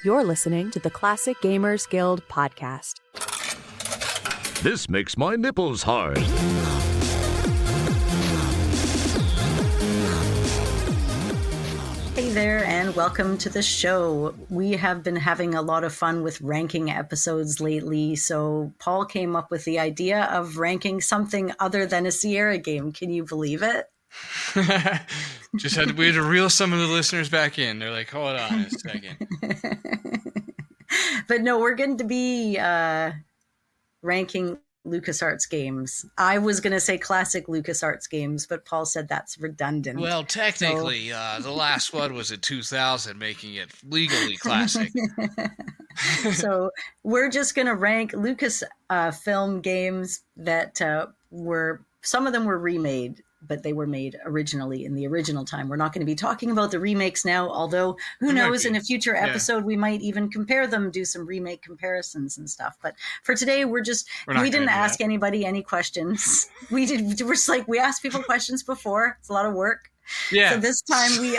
You're listening to the Classic Gamers Guild podcast. This makes my nipples hard. Hey there, and welcome to the show. We have been having a lot of fun with ranking episodes lately, so Paul came up with the idea of ranking something other than a Sierra game. Can you believe it? We had to reel some of the listeners back in. They're like, hold on a second. But no, we're going to be ranking LucasArts games. I was going to say classic LucasArts games, but Paul said that's redundant. Well, technically, the last one was in 2000, making it legally classic. So we're just going to rank Lucas film games that some of them were remade, but they were made originally in the original time. We're not going to be talking about the remakes now, although who knows, in a future episode, we might even compare them, do some remake comparisons and stuff. But for today, we didn't ask anybody any questions. We're just like, we asked people questions before. It's a lot of work. Yeah. So this time we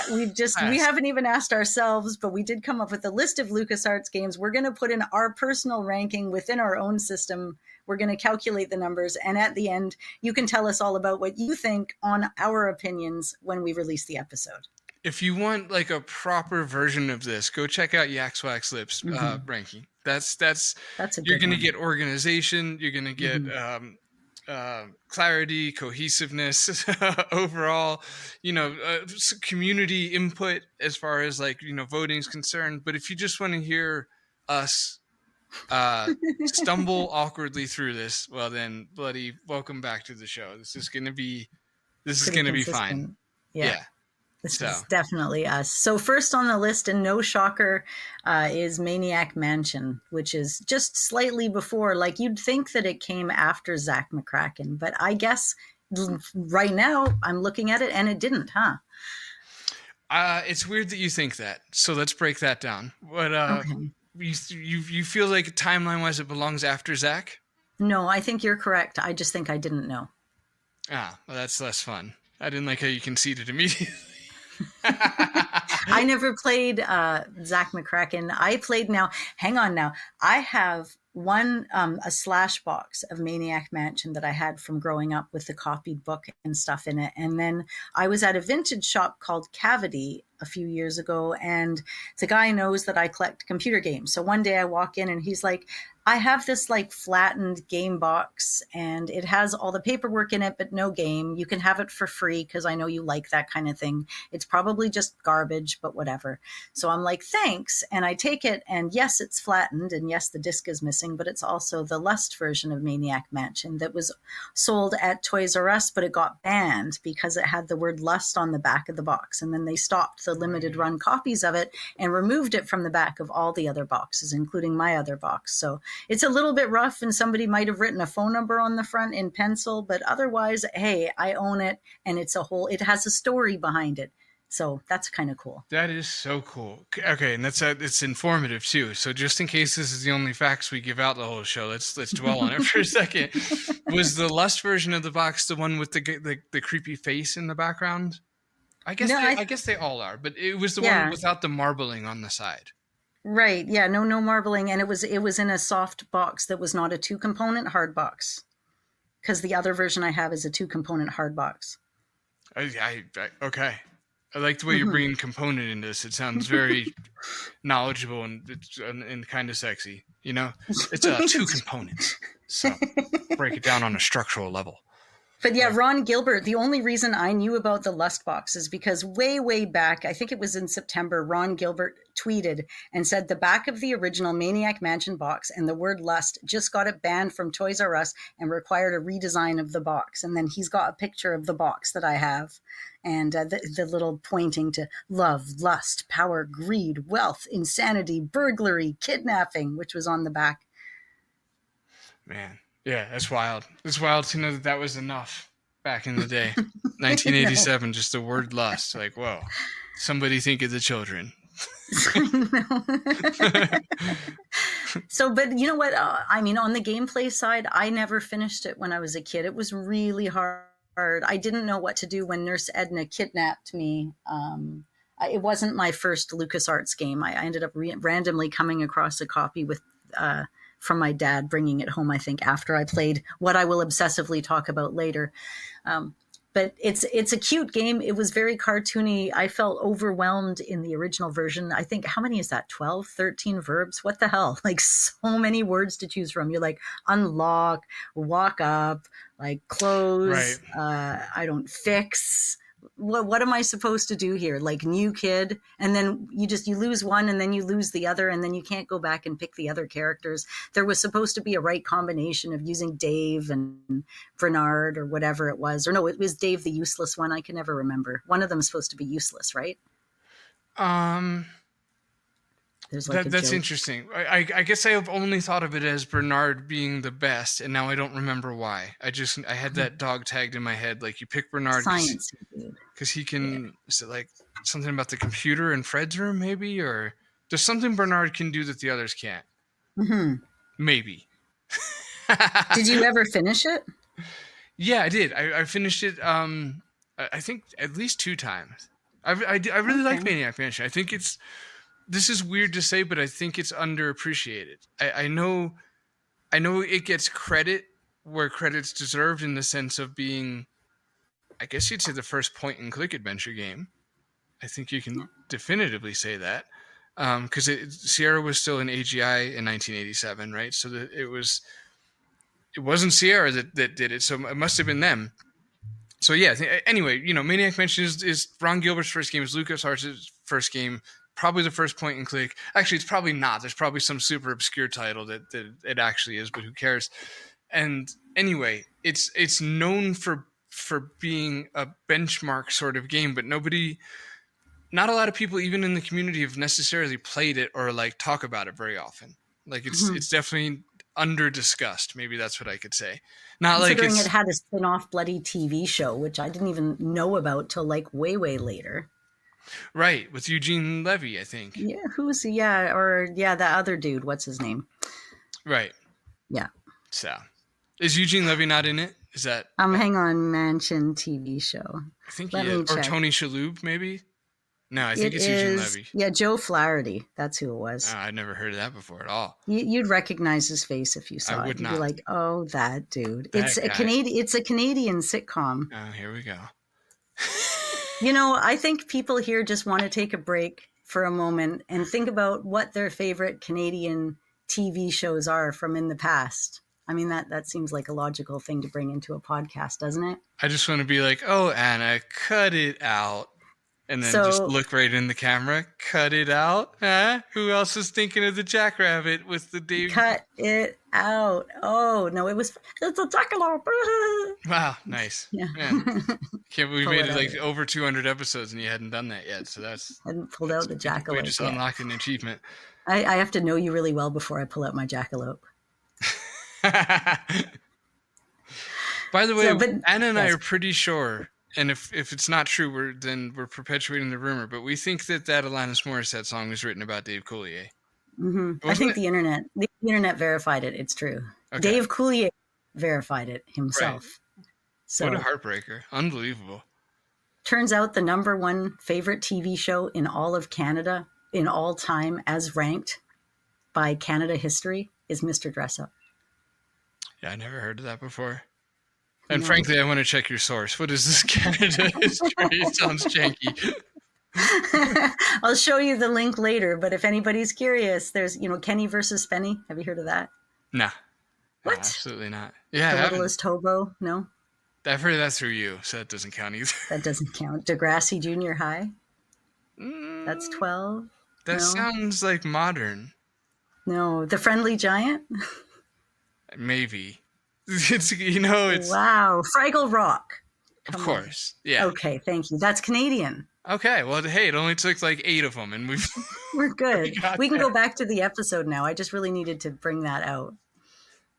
haven't even asked ourselves, but we did come up with a list of LucasArts games. We're going to put in our personal ranking within our own system. We're going to calculate the numbers, and at the end, you can tell us all about what you think on our opinions when we release the episode. If you want like a proper version of this, go check out Yak's Wax Lips ranking. That's you're going to get organization. You're going to get clarity, cohesiveness, overall, community input as far as voting is concerned. But if you just want to hear us stumble awkwardly through this, well then, bloody welcome back to the show. This is gonna be fine. Yeah. This is definitely us. So first on the list, and no shocker, is Maniac Mansion, which is just slightly before. Like, you'd think that it came after Zach McCracken, but I guess right now I'm looking at it and it didn't, huh? It's weird that you think that. So let's break that down. But okay. You feel like timeline-wise it belongs after Zach? No, I think you're correct. I just think I didn't know. Well, that's less fun. I didn't like how you conceded immediately. I never played Zach McCracken. I played I have a slash box of Maniac Mansion that I had from growing up with the copied book and stuff in it. And then I was at a vintage shop called Cavity a few years ago, and the guy knows that I collect computer games. So one day I walk in and he's like, I have this flattened game box and it has all the paperwork in it, but no game. You can have it for free because I know you like that kind of thing. It's probably just garbage, but whatever. So I'm like, thanks. And I take it, and yes, it's flattened, and yes, the disc is missing, but it's also the Lust version of Maniac Mansion that was sold at Toys R Us, but it got banned because it had the word Lust on the back of the box. And then they stopped the limited run copies of it and removed it from the back of all the other boxes, including my other box. So it's a little bit rough, and somebody might have written a phone number on the front in pencil, but otherwise, hey, I own it, and it has a story behind it. So that's kind of cool. That is so cool. Okay, and it's informative too. So just in case this is the only facts we give out the whole show, let's dwell on it for a second. Was the Lust version of the box the one with the creepy face in the background? I guess they all are, but it was the one without the marbling on the side. Right. Yeah. No marbling, and it was in a soft box that was not a 2-component hard box, because the other version I have is a 2-component hard box. Okay. I like the way you're bringing component into this. It sounds very knowledgeable and kind of sexy. It's 2 components. So break it down on a structural level. But yeah, Ron Gilbert, the only reason I knew about the Lust box is because way, way back, I think it was in September, Ron Gilbert tweeted and said the back of the original Maniac Mansion box and the word Lust just got it banned from Toys R Us and required a redesign of the box. And then he's got a picture of the box that I have, and the little pointing to love, lust, power, greed, wealth, insanity, burglary, kidnapping, which was on the back. Man. Yeah, that's wild. It's wild to know that was enough back in the day. 1987, just the word lust. Like, whoa, somebody think of the children. So, but you know what? On the gameplay side, I never finished it when I was a kid. It was really hard. I didn't know what to do when Nurse Edna kidnapped me. it wasn't my first LucasArts game. I ended up randomly coming across a copy with from my dad, bringing it home, I think, after I played what I will obsessively talk about later. But it's a cute game. It was very cartoony. I felt overwhelmed in the original version. I think, how many is that? 12, 13 verbs? What the hell? Like, so many words to choose from. You're like, unlock, walk up, like close, Right. I don't fix. What am I supposed to do here? Like, new kid, and then you lose one, and then you lose the other, and then you can't go back and pick the other characters. There was supposed to be a right combination of using Dave and Bernard or whatever it was, or no, it was Dave the useless one. I can never remember. One of them is supposed to be useless, right? There's like That's joke. interesting. I guess I have only thought of it as Bernard being the best, and now I don't remember why. I had that dog tagged in my head. Like, you pick Bernard Science, because he can. Yeah. Is it like something about the computer in Fred's room, maybe, or there's something Bernard can do that the others can't? Mm-hmm. Maybe. Did you ever finish it? Yeah, I did. I finished it. I think at least 2 times. I really like Maniac Mansion. I think it's. This is weird to say, but I think it's underappreciated. I know it gets credit where credit's deserved in the sense of being, I guess you'd say, the first point-and-click adventure game. I think you can definitively say that. Because Sierra was still in AGI in 1987, right? So it wasn't Sierra that did it, so it must have been them. So yeah, anyway, Maniac Mansion is Ron Gilbert's first game, is LucasArts' first game, probably the first point and click. Actually, it's probably not. There's probably some super obscure title that it actually is, but who cares? And anyway, it's known for being a benchmark sort of game, but not a lot of people, even in the community, have necessarily played it or like talk about it very often. Like, it's definitely under discussed. Maybe that's what I could say. Not considering like it had a spin-off bloody TV show, which I didn't even know about till like way later. Right, with Eugene Levy, I think. Yeah, the other dude. What's his name? Right. Yeah. So, is Eugene Levy not in it? Is that? Hang on, Mansion TV show. I think he is. Or Tony Shalhoub, maybe. No, I think it's Eugene Levy. Yeah, Joe Flaherty. That's who it was. I'd never heard of that before at all. You'd recognize his face if you saw it. You'd be like, "Oh, that dude." It's a Canadian sitcom. Oh, here we go. I think people here just want to take a break for a moment and think about what their favorite Canadian TV shows are from in the past. I mean, that seems like a logical thing to bring into a podcast, doesn't it? I just want to be like, "Oh, Anna, cut it out." And then just look right in the camera. Cut it out. Huh? Who else is thinking of the Jackrabbit with the Dave? Cut it out. Oh, no, it's a jackalope. Wow, nice. Yeah. Can't believe we made it like over 200 episodes and you hadn't done that yet. So that's... I hadn't pulled out the jackalope. We just unlocked an achievement. I have to know you really well before I pull out my jackalope. By the way, Anna and I are pretty sure... And if it's not true, we're perpetuating the rumor. But we think that Alanis Morissette song was written about Dave Coulier. Mm-hmm. I think the internet verified it. It's true. Okay. Dave Coulier verified it himself. Right. So, what a heartbreaker! Unbelievable. Turns out the #1 favorite TV show in all of Canada in all time, as ranked by Canada History, is Mr. Dressup. Yeah, I never heard of that before. And frankly, I want to check your source. What is this Canada history? It sounds janky. I'll show you the link later, but if anybody's curious, there's, Kenny versus Spenny. Have you heard of that? Nah. What? No, absolutely not. Yeah. The Littlest Hobo? No? I've heard that through you, so that doesn't count either. That doesn't count. Degrassi Junior High? That's 12? That sounds like modern. No. The Friendly Giant? Maybe. It's wow. Fraggle Rock. Of course. Yeah. Okay, thank you. That's Canadian. Okay, well, hey, it only took like 8 of them, and we're good. We can go back to the episode now. I just really needed to bring that out.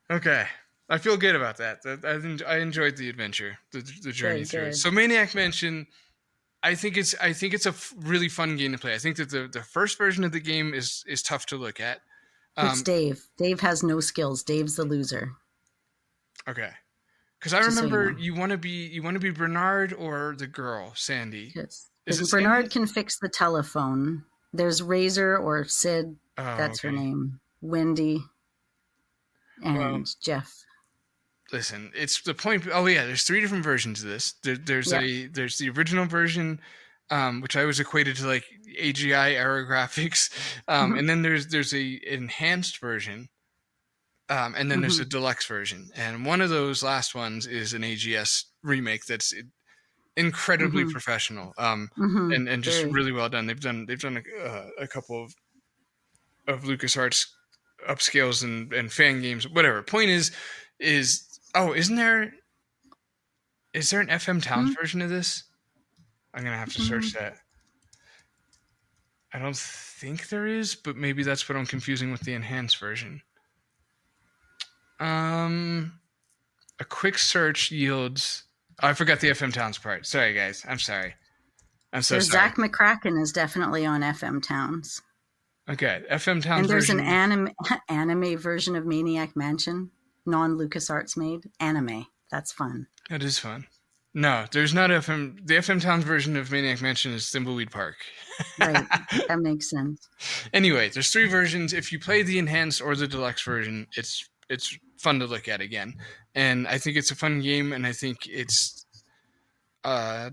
Okay, I feel good about that. I enjoyed the adventure, the journey through it. So, Maniac Mansion, I think it's a really fun game to play. I think that the first version of the game is tough to look at. It's Dave. Dave has no skills. Dave's the loser. Okay, because I remember you want to be Bernard or the girl Sandy. Yes. Is it Bernard Sandy? can fix the telephone. There's Razor or Sid. Oh, That's her okay. name. Wendy Well, and Jeff. listen, it's the point. Oh yeah, there's 3 different versions of this. There's Yeah. there's the original version, which I was equated to like AGI era graphics, and then there's a enhanced version, and then there's a deluxe version. And one of those last ones is an AGS remake that's incredibly professional, and just Very. really well done. They've done a couple of LucasArts upscales and fan games, whatever. Point is oh, is there an FM Towns version of this? I'm gonna have to search that. I don't think there is, but maybe that's what I'm confusing with the enhanced version. A quick search yields. Oh, I forgot the FM Towns part. Sorry, guys. I'm sorry. I'm so There's sorry. Zach McCracken is definitely on FM Towns. Okay, FM Towns And there's version. an anime version of Maniac Mansion, non-LucasArts made. Anime. That's fun. That is fun. No, there's not FM. The FM Towns version of Maniac Mansion is Thimbleweed Park. Right. That makes sense. Anyway, there's 3 versions. If you play the enhanced or the deluxe version, it's fun to look at again. And I think it's a fun game, and I think it's I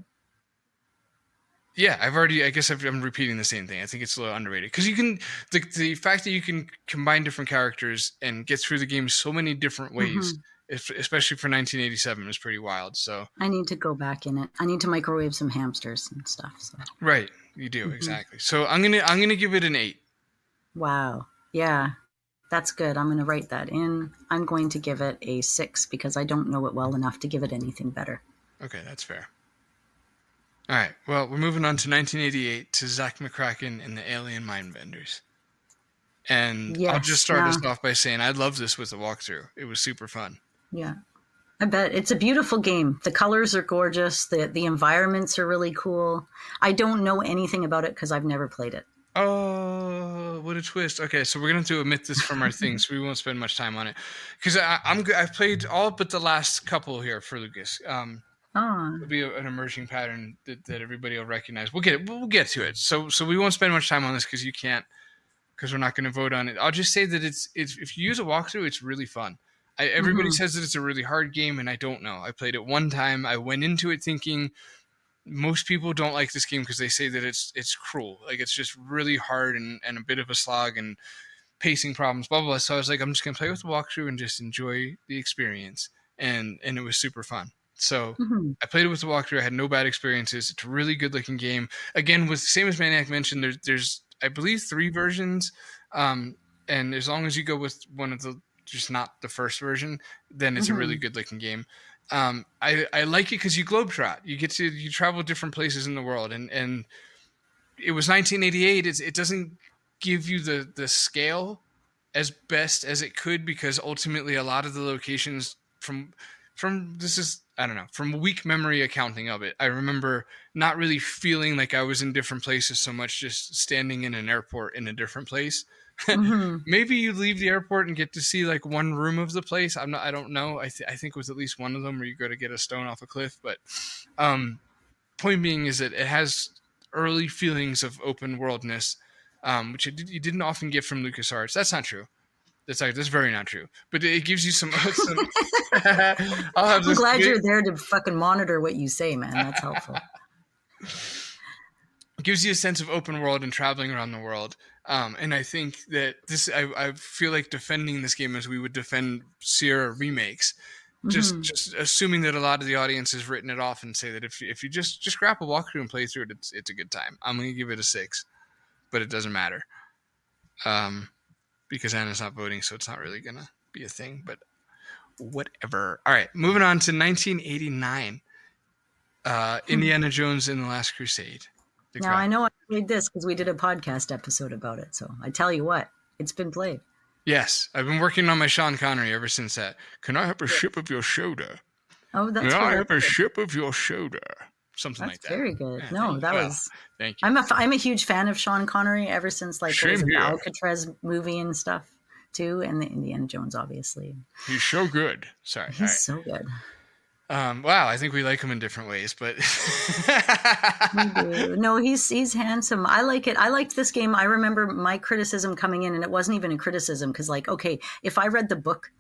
guess I'm repeating the same thing. I think it's a little underrated because you can the fact that you can combine different characters and get through the game so many different ways, especially for 1987, is pretty wild. So I need to go back in it. I need to microwave some hamsters and stuff. So. right, you do exactly. So I'm gonna give it an 8. Wow. Yeah, that's good. I'm going to write that in. I'm going to give it a 6 because I don't know it well enough to give it anything better. Okay, that's fair. All right. Well, we're moving on to 1988 to Zach McCracken and the Alien Mind Benders. And I'll just start us off by saying I love this with the walkthrough. It was super fun. Yeah. I bet it's a beautiful game. The colors are gorgeous. The environments are really cool. I don't know anything about it because I've never played it. Oh, what a twist! Okay, so we're gonna have to omit this from our thing, so we won't spend much time on it. Because I've played all but the last couple here for Lucas. It'll be an emerging pattern that everybody will recognize. We'll get to it. So we won't spend much time on this because we're not going to vote on it. I'll just say that it's if you use a walkthrough, it's really fun. Everybody says that it's a really hard game, and I don't know. I played it one time. I went into it thinking most people don't like this game because they say that it's cruel. Like it's just really hard and a bit of a slog and pacing problems, blah, blah, blah. So I was like, I'm just going to play with the walkthrough and just enjoy the experience. And it was super fun. So I played it with the walkthrough. I had no bad experiences. It's a really good looking game. Again, with same as Maniac mentioned, there's I believe 3 versions. And as long as you go with one of the, just not the first version, then it's a really good looking game. I like it because you globetrot. You travel different places in the world, and it was 1988. It doesn't give you the scale as best as it could because ultimately a lot of the locations from this is I don't know from weak memory accounting of it. I remember not really feeling like I was in different places so much, just standing in an airport in a different place. Maybe you leave the airport and get to see like one room of the place. I don't know. I think it was at least one of them where you go to get a stone off a cliff. But point being is that it has early feelings of open worldness, which you didn't often get from LucasArts. That's not true. That's very not true. But it gives you some I'm glad you're there to fucking monitor what you say, man. That's helpful. It gives you a sense of open world and traveling around the world. And I think that I feel like defending this game as we would defend Sierra remakes, just assuming that a lot of the audience has written it off and say that if you just grab a walkthrough and play through it, it's a good time. I'm going to give it a 6, but it doesn't matter. Because Anna's not voting, so it's not really going to be a thing, but whatever. All right, moving on to 1989. Indiana Jones and the Last Crusade. Now, I know I played this because we did a podcast episode about it. So I tell you what, it's been played. Yes, I've been working on my Sean Connery ever since that. Can I have a ship of your shoulder? Oh, that's Can I have a ship of your shoulder? Something like that. Very good. Yeah, No, that was. Thank you. I'm a huge fan of Sean Connery ever since like the Alcatraz movie and stuff too, and the Indiana Jones, obviously. He's so good. Sorry. He's so good. Wow, I think we like him in different ways, but We do. No, he's handsome. I like it. I liked this game. I remember my criticism coming in, and it wasn't even a criticism because, like, okay, if I read the book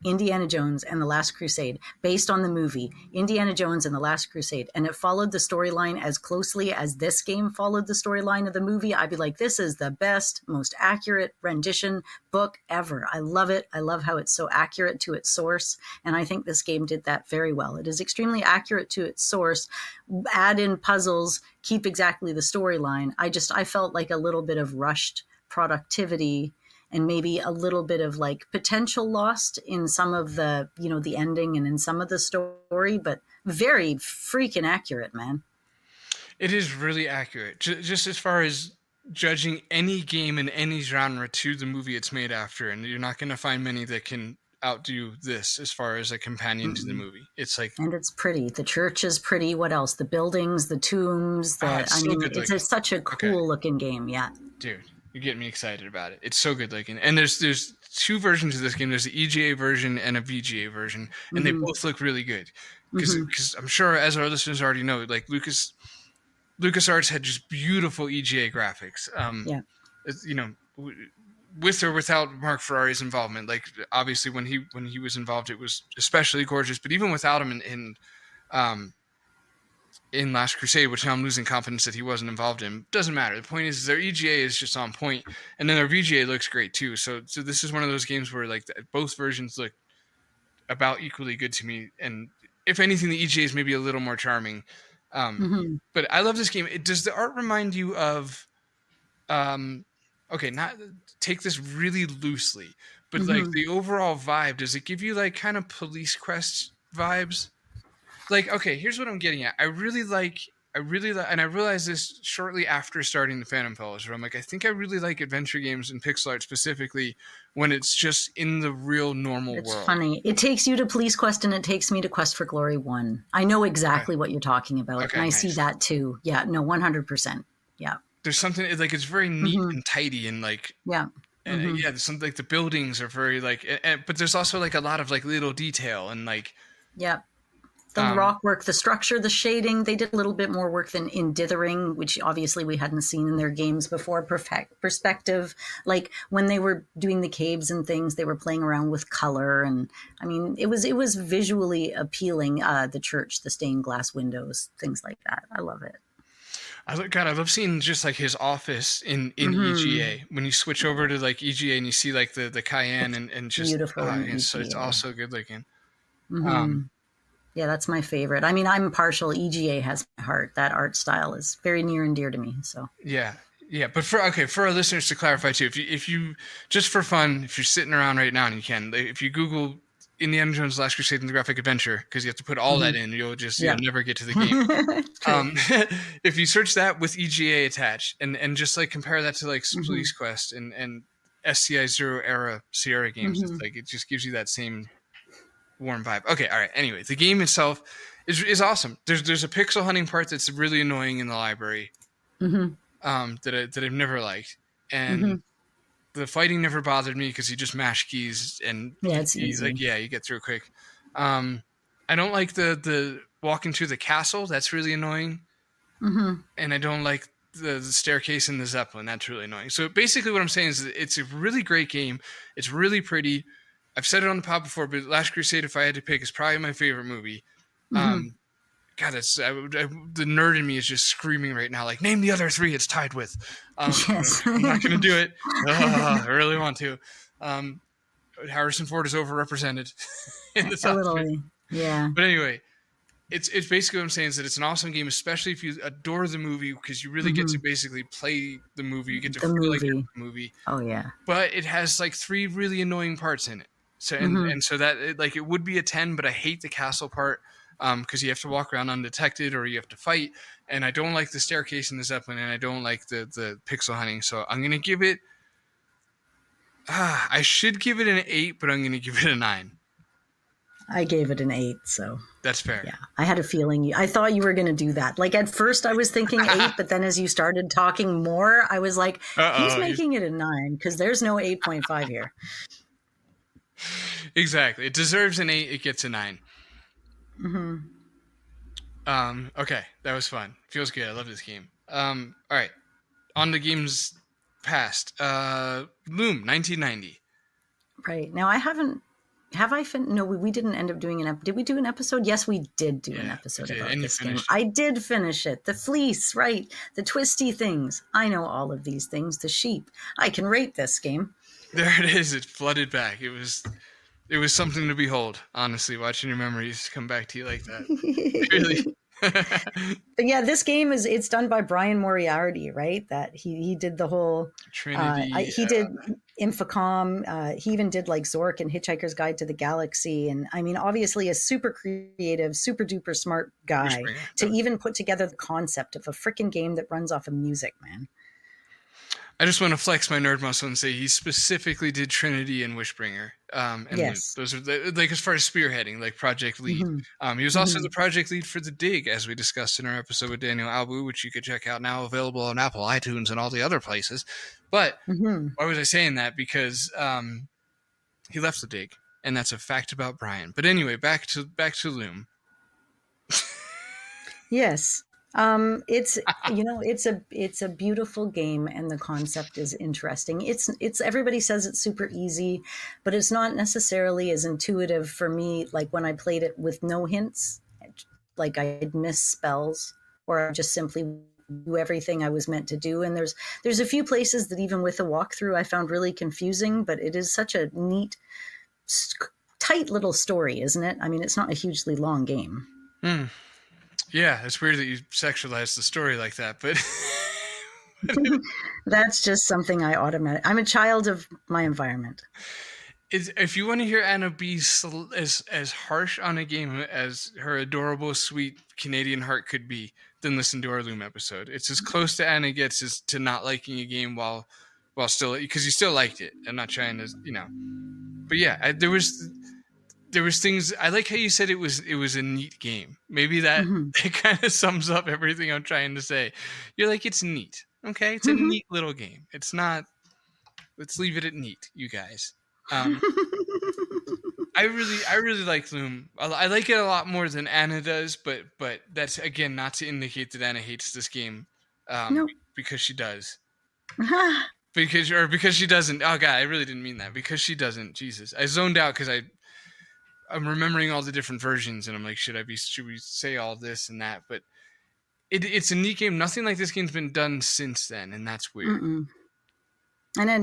Indiana Jones and the Last Crusade based on the movie Indiana Jones and the Last Crusade, and it followed the storyline as closely as this game followed the storyline of the movie, I'd be like, this is the best, most accurate rendition book ever. I love it. I love how it's so accurate to its source, and I think this game did that very well. It is extremely accurate to its source, add in puzzles, keep exactly the storyline. I felt like a little bit of rushed productivity and maybe a little bit of like potential lost in some of the, the ending and in some of the story, but very freaking accurate, man. it is really accurate. Just as far as judging any game in any genre to the movie it's made after, and you're not going to find many that can outdo this as far as a companion to the movie. It's like, and it's pretty. The church is pretty. What else? The buildings, the tombs. It's such a cool looking game. Yeah, dude. You're getting me excited about it. It's so good looking. And there's two versions of this game. There's the EGA version and a VGA version, and they both look really good. Because I'm sure, as our listeners already know, like LucasArts had just beautiful EGA graphics. With or without Mark Ferrari's involvement. Like obviously, when he was involved, it was especially gorgeous. But even without him in Last Crusade, which now I'm losing confidence that he wasn't involved in. Doesn't matter. The point is their EGA is just on point, and then their VGA looks great too. So this is one of those games where like both versions look about equally good to me, and if anything, the EGA is maybe a little more charming. But I love this game. Does the art remind you of? Not take this really loosely, but like the overall vibe. Does it give you like kind of Police Quest vibes? Like, okay, here's what I'm getting at. I really like, and I realized this shortly after starting the Phantom Fellows, where I'm like, I think I really like adventure games and pixel art specifically when it's just in the real normal world. It's funny. It takes you to Police Quest and it takes me to Quest for Glory 1. I know exactly what you're talking about, and I see that too. Yeah, no, 100%. Yeah. There's something, like, it's very neat and tidy and like... Yeah. And there's something like the buildings are very like, but there's also like a lot of like little detail and like... Yeah. The rock work, the structure, the shading, they did a little bit more work than in Dithering, which obviously we hadn't seen in their games before. Perspective, like when they were doing the caves and things, they were playing around with color. And I mean, it was visually appealing, the church, the stained glass windows, things like that. I love it. I love seeing just like his office in EGA. When you switch over to like EGA and you see like the Cayenne and just beautiful. It's also good looking. Yeah, that's my favorite. I mean, I'm partial. EGA has my heart. That art style is very near and dear to me. So yeah. But for our listeners to clarify too, if you just for fun, if you're sitting around right now and you can, if you Google Indiana Jones: Last Crusade and the Graphic Adventure, because you have to put all that in, you'll never get to the game. If you search that with EGA attached and just like compare that to like Police Quest and SCI Zero era Sierra games, it's like it just gives you that same warm vibe. Okay, all right. Anyway, the game itself is awesome. There's a pixel hunting part that's really annoying in the library, that I've never liked, and the fighting never bothered me because you just mash keys and it's easy. Like you get through quick. I don't like the walking through the castle. That's really annoying, and I don't like the staircase in the Zeppelin. That's really annoying. So basically, what I'm saying is that it's a really great game. It's really pretty. I've said it on the pod before, but Last Crusade, if I had to pick, is probably my favorite movie. God, the nerd in me is just screaming right now, like, name the other three it's tied with. Yes. I'm not going to do it. I really want to. Harrison Ford is overrepresented in this. A little, yeah. But anyway, it's basically what I'm saying is that it's an awesome game, especially if you adore the movie, because you really get to basically play the movie. You get to feel like the movie. Oh, yeah. But it has like 3 really annoying parts in it. So and so that it would be a 10, but I hate the castle part because you have to walk around undetected or you have to fight, and I don't like the staircase in the Zeppelin, and I don't like the pixel hunting. So I'm gonna give it. I should give it an 8, but I'm gonna give it a 9. I gave it an 8, so that's fair. Yeah, I had a feeling I thought you were going to do that. Like at first, I was thinking 8, but then as you started talking more, I was like, he's making it a 9 because there's no 8.5 here. Exactly. It deserves an 8. It gets a 9. Okay, that was fun. Feels good. I love this game. All right, on the games past. Loom, 1990. Right. Now I haven't. Have I no, we didn't end up doing did we do an episode? Yes, we did do an Yeah, episode we did, about and you this game. finished it. I did finish it. The fleece, right. The twisty things. I know all of these things. The sheep. I can rate this game. There it is. It flooded back. It was something to behold, honestly, watching your memories come back to you like that. Really. But yeah, this game it's done by Brian Moriarty, right? That he did the whole Trinity. he did Infocom. He even did like Zork and Hitchhiker's Guide to the Galaxy. And I mean, obviously a super creative, super duper smart guy to even put together the concept of a freaking game that runs off of music, man. I just want to flex my nerd muscle and say he specifically did Trinity and Wishbringer. And yes. Those are like as far as spearheading, like project lead. He was also the project lead for The Dig, as we discussed in our episode with Daniel Albu, which you could check out now, available on Apple, iTunes, and all the other places. But why was I saying that? Because he left The Dig, and that's a fact about Brian. But anyway, back to Loom. Yes. It's it's a beautiful game, and the concept is interesting. It's everybody says it's super easy, but it's not necessarily as intuitive for me. Like when I played it with no hints, like I'd miss spells or I just simply do everything I was meant to do. And there's a few places that even with a walkthrough I found really confusing, but it is such a neat, tight little story, isn't it? I mean, it's not a hugely long game. Yeah, it's weird that you sexualize the story like that, but that's just something I'm a child of my environment. If you want to hear Anna be as harsh on a game as her adorable, sweet Canadian heart could be, then listen to our Loom episode. It's as close to Anna gets as to not liking a game while still, because you still liked it. I'm not trying to, but yeah, there was things. I like how you said it was a neat game. Maybe that it kind of sums up everything I'm trying to say. You're like, it's neat. Okay, it's a neat little game. It's not. Let's leave it at neat, you guys. I really like Loom. I like it a lot more than Anna does, but that's again not to indicate that Anna hates this game, because she does. because she doesn't. Oh God, I really didn't mean that. Because she doesn't. Jesus, I zoned out because I'm remembering all the different versions, and I'm like, should we say all this and that? But it's a neat game. Nothing like this game's been done since then, and that's weird. And I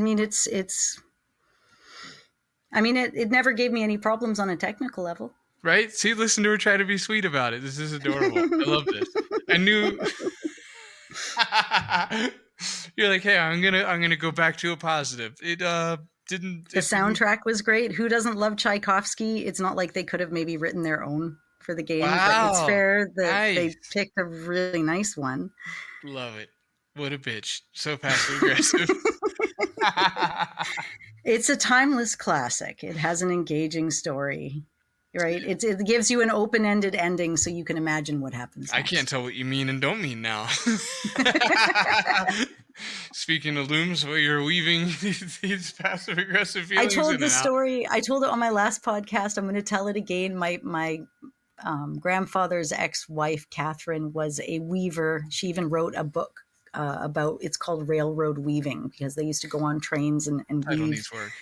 mean, it never gave me any problems on a technical level. Right? See, listen to her try to be sweet about it. This is adorable. I love this. I knew. You're like, hey, I'm gonna go back to a positive. It didn't. The soundtrack was great. Who doesn't love Tchaikovsky? It's not like they could have maybe written their own for the game, but it's fair that they picked a really nice one. Love it. What a bitch. So passive aggressive. It's a timeless classic. It has an engaging story, right? It gives you an open-ended ending so you can imagine what happens next. I can't tell what you mean and don't mean now. Speaking of looms, well, you're weaving these passive-aggressive feelings. I told the story. I told it on my last podcast. I'm going to tell it again. My grandfather's ex-wife, Catherine, was a weaver. She even wrote a book about, it's called Railroad Weaving, because they used to go on trains and Title weave. needs work.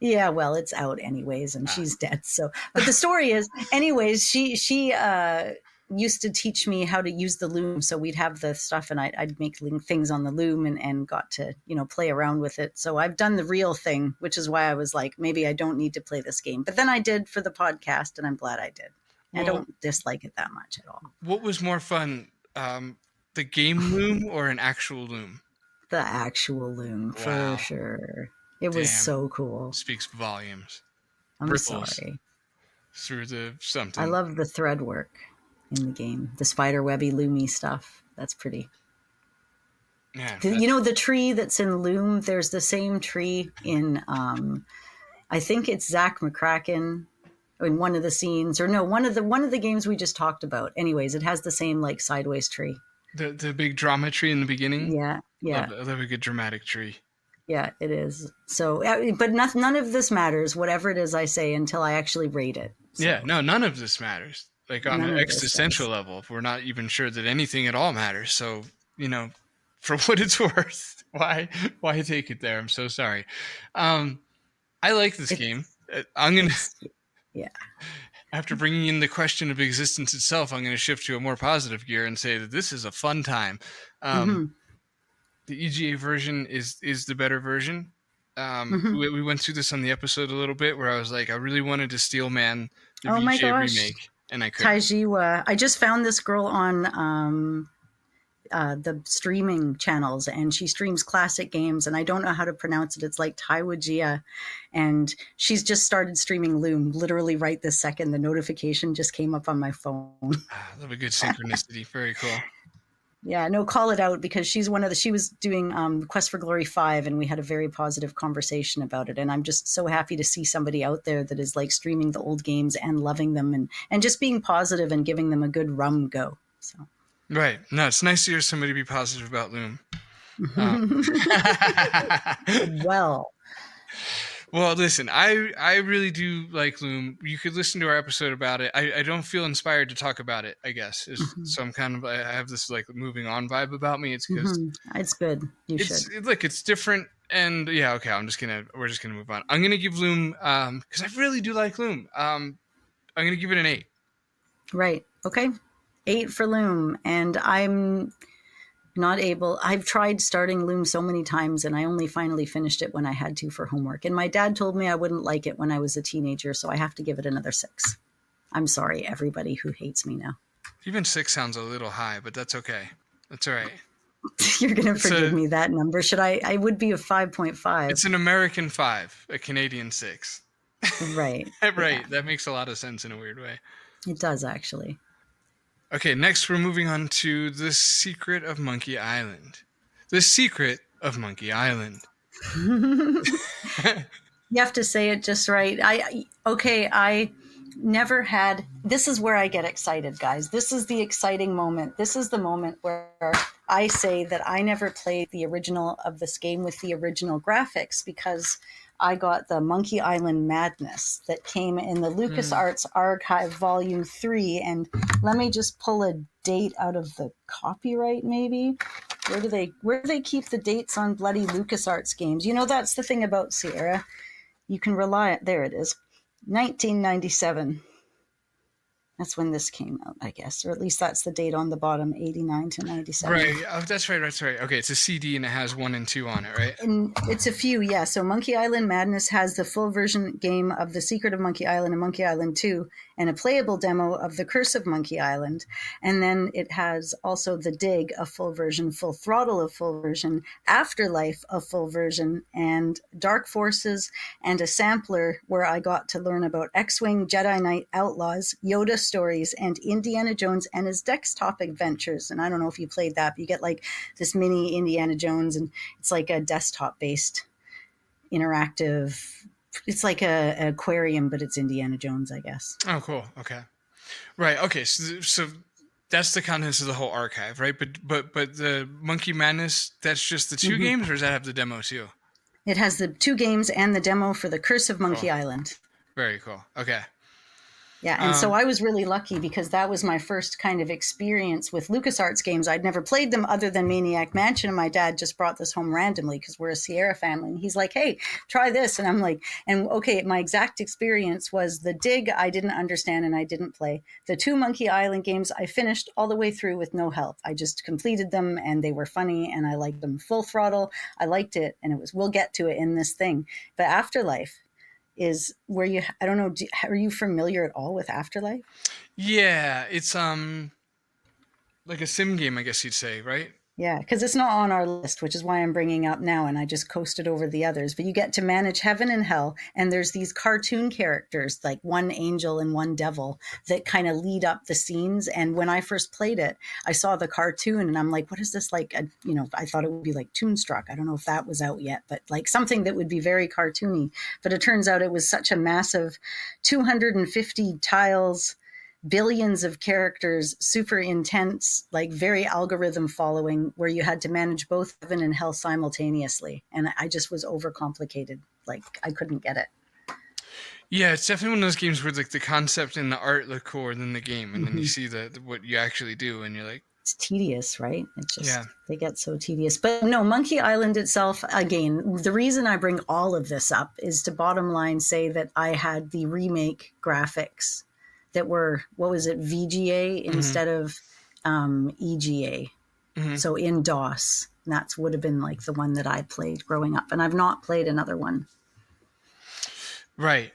Yeah, well, it's out anyways, and she's dead. So, but the story is, anyways, she used to teach me how to use the loom. So we'd have the stuff, and I'd make things on the loom and got to play around with it. So I've done the real thing, which is why I was like, maybe I don't need to play this game. But then I did for the podcast, and I'm glad I did. Well, I don't dislike it that much at all. What was more fun? The game loom or an actual loom? The actual loom, for sure. It was so cool. Speaks volumes. I'm sorry. Through the something. I love the thread work in the game. The spider webby loomy stuff. That's pretty. Yeah. The tree that's in Loom, there's the same tree in, I think it's Zach McCracken in one of the scenes, or no, one of the games we just talked about. Anyways, it has the same like sideways tree. The big drama tree in the beginning? Yeah. I love a good dramatic tree. Yeah, it is. So, but none of this matters, whatever it is I say, until I actually rate it. So. Yeah, no, none of this matters. like on None an of this existential does. level. We're not even sure that anything at all matters. So, for what it's worth, why take it there? I'm so sorry. I like this game. I'm gonna Yeah. After bringing in the question of existence itself, I'm gonna shift to a more positive gear and say that this is a fun time. Mm-hmm. The EGA version is the better version. Mm-hmm. We went through this on the episode a little bit where I was like, I really wanted to Steelman the Oh my VJ gosh. remake, and I couldn't. Taijiwa. I just found this girl on the streaming channels, and she streams classic games, and I don't know how to pronounce it. It's like Taiwajia, and she's just started streaming Loom literally right this second. The notification just came up on my phone. Love a good synchronicity. Very cool. Yeah, no, call it out, because she's she was doing Quest for Glory 5, and we had a very positive conversation about it. And I'm just so happy to see somebody out there that is like streaming the old games and loving them, and just being positive and giving them a good rum go. So. Right. No, it's nice to hear somebody be positive about Loom. Well, listen, I really do like Loom. You could listen to our episode about it. I don't feel inspired to talk about it, I guess. So I'm I have this like moving on vibe about me. It's because it's good. Should. It's different. And yeah, okay, we're just gonna move on. I'm gonna give Loom, because I really do like Loom. I'm gonna give it an 8. Right. Okay. 8 for Loom. And I'm not able. I've tried starting Loom so many times, and I only finally finished it when I had to for homework. And my dad told me I wouldn't like it when I was a teenager, so I have to give it another 6. I'm sorry, everybody who hates me now. Even 6 sounds a little high, but that's okay. That's all right. You're going to forgive me that number. Should I would be a 5.5. It's an American 5, a Canadian 6. Right. Right. Yeah. That makes a lot of sense in a weird way. It does, actually. Okay, next we're moving on to The Secret of Monkey Island. The Secret of Monkey Island. You have to say it just right. I never had. This is where I get excited, guys. This is the exciting moment. This is the moment where I say that I never played the original of this game with the original graphics, because I got the Monkey Island Madness that came in the LucasArts Archive Volume 3. And let me just pull a date out of the copyright, maybe. Where do they keep the dates on bloody LucasArts games? You know, that's the thing about Sierra. You can rely on, there it is, 1997. That's when this came out, I guess, or at least that's the date on the bottom, 89 to 97. Right. Oh, that's right. Okay, it's a CD and it has 1 and 2 on it, right? And it's a few, yeah. So Monkey Island Madness has the full version game of The Secret of Monkey Island and Monkey Island 2, and a playable demo of The Curse of Monkey Island. And then it has also The Dig, a full version, Full Throttle, a full version, Afterlife, a full version, and Dark Forces, and a sampler where I got to learn about X-Wing, Jedi Knight Outlaws, Yoda stories, and Indiana Jones and his desktop adventures. And I don't know if you played that, but you get like this mini Indiana Jones, and it's like a desktop-based interactive. It's like a aquarium, but it's Indiana Jones, I guess. Oh, cool. Okay. Right. Okay. So that's the contents of the whole archive, right? But the Monkey Madness, that's just the 2 games, or does that have the demo too? It has the 2 games and the demo for The Curse of Monkey Island. Very cool. Okay. Yeah, and so I was really lucky, because that was my first kind of experience with LucasArts games. I'd never played them other than Maniac Mansion, and my dad just brought this home randomly because we're a Sierra family. And he's like, hey, try this. And I'm like, and okay, my exact experience was The Dig I didn't understand and I didn't play. The 2 Monkey Island games I finished all the way through with no help. I just completed them, and they were funny, and I liked them. Full Throttle, I liked it, and it was, we'll get to it in this thing. But Afterlife is where you, I don't know, are you familiar at all with Afterlife? Yeah, it's like a sim game, I guess you'd say, right? Yeah, because it's not on our list, which is why I'm bringing up now, and I just coasted over the others. But you get to manage heaven and hell, and there's these cartoon characters, like one angel and one devil, that kind of lead up the scenes. And when I first played it, I saw the cartoon, and I'm like, what is this like? I thought it would be like Toonstruck. I don't know if that was out yet, but like something that would be very cartoony. But it turns out it was such a massive 250 tiles, billions of characters, super intense, like very algorithm following, where you had to manage both heaven and hell simultaneously. And I just was overcomplicated. Like I couldn't get it. Yeah, it's definitely one of those games where like the concept and the art look cooler than the game, and then you see what you actually do, and you're like, It's tedious, right? It's yeah. just, they get so tedious. But no, Monkey Island itself, again, the reason I bring all of this up is to bottom line say that I had the remake graphics that were, what was it, VGA instead of EGA. So in DOS. And that would have been like the one that I played growing up. And I've not played another one. Right.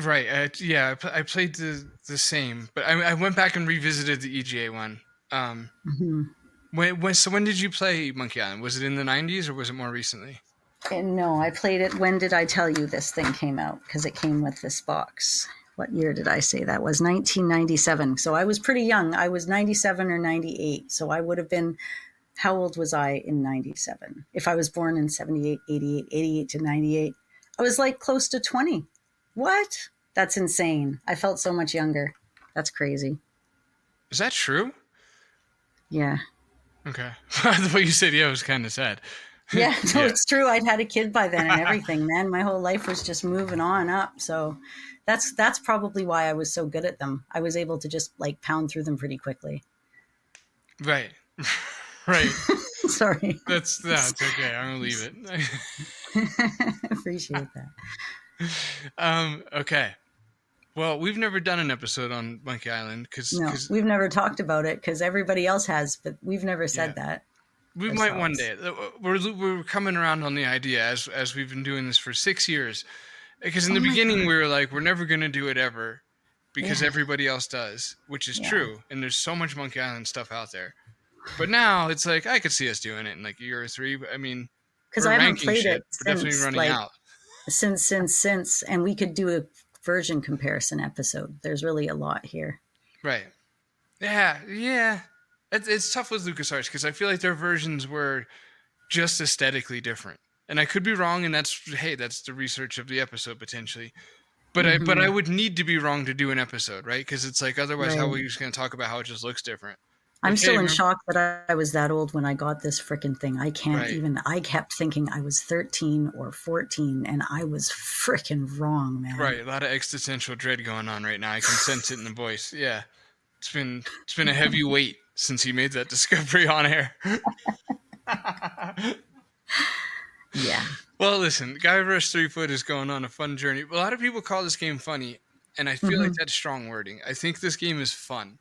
Right. Yeah, I played the same, but I went back and revisited the EGA one. When did you play Monkey Island? Was it in the 90s or was it more recently? And no, I played it. When did I tell you this thing came out? Because it came with this box. What year did I say that was? 1997. So I was pretty young. I was 97 or 98. So I would have been, how old was I in 97? If I was born in 78, 88, 88 to 98, I was like close to 20. What? That's insane. I felt so much younger. That's crazy. Is that true? Yeah. Okay. The way you said yeah was kind of sad. Yeah, no, It's true. I'd had a kid by then and everything, man. My whole life was just moving on up. So that's probably why I was so good at them. I was able to just like pound through them pretty quickly. Right. Right. Sorry. That's okay. I'm gonna leave it. Appreciate that. Okay. Well, we've never done an episode on Monkey Island because we've never talked about it because everybody else has, but we've never said that. We might one day. We're coming around on the idea as we've been doing this for 6 years. Because in the beginning we were like, we're never going to do it ever because everybody else does, which is true. And there's so much Monkey Island stuff out there. But now it's like, I could see us doing it in like a year or three. But I mean, because I haven't played it since, definitely running out. Since, and we could do a version comparison episode. There's really a lot here. Right. Yeah. It's tough with LucasArts because I feel like their versions were just aesthetically different. And I could be wrong, and that's the research of the episode potentially. But I would need to be wrong to do an episode, right? Because it's like otherwise, how are we just going to talk about how it just looks different? I'm still in shock that I was that old when I got this freaking thing. I can't even. I kept thinking I was 13 or 14, and I was freaking wrong, man. Right, a lot of existential dread going on right now. I can sense it in the voice. Yeah, it's been a heavy weight since he made that discovery on air. Yeah. Well, listen, Guy vs. 3 Foot is going on a fun journey. A lot of people call this game funny, and I feel like that's strong wording. I think this game is fun.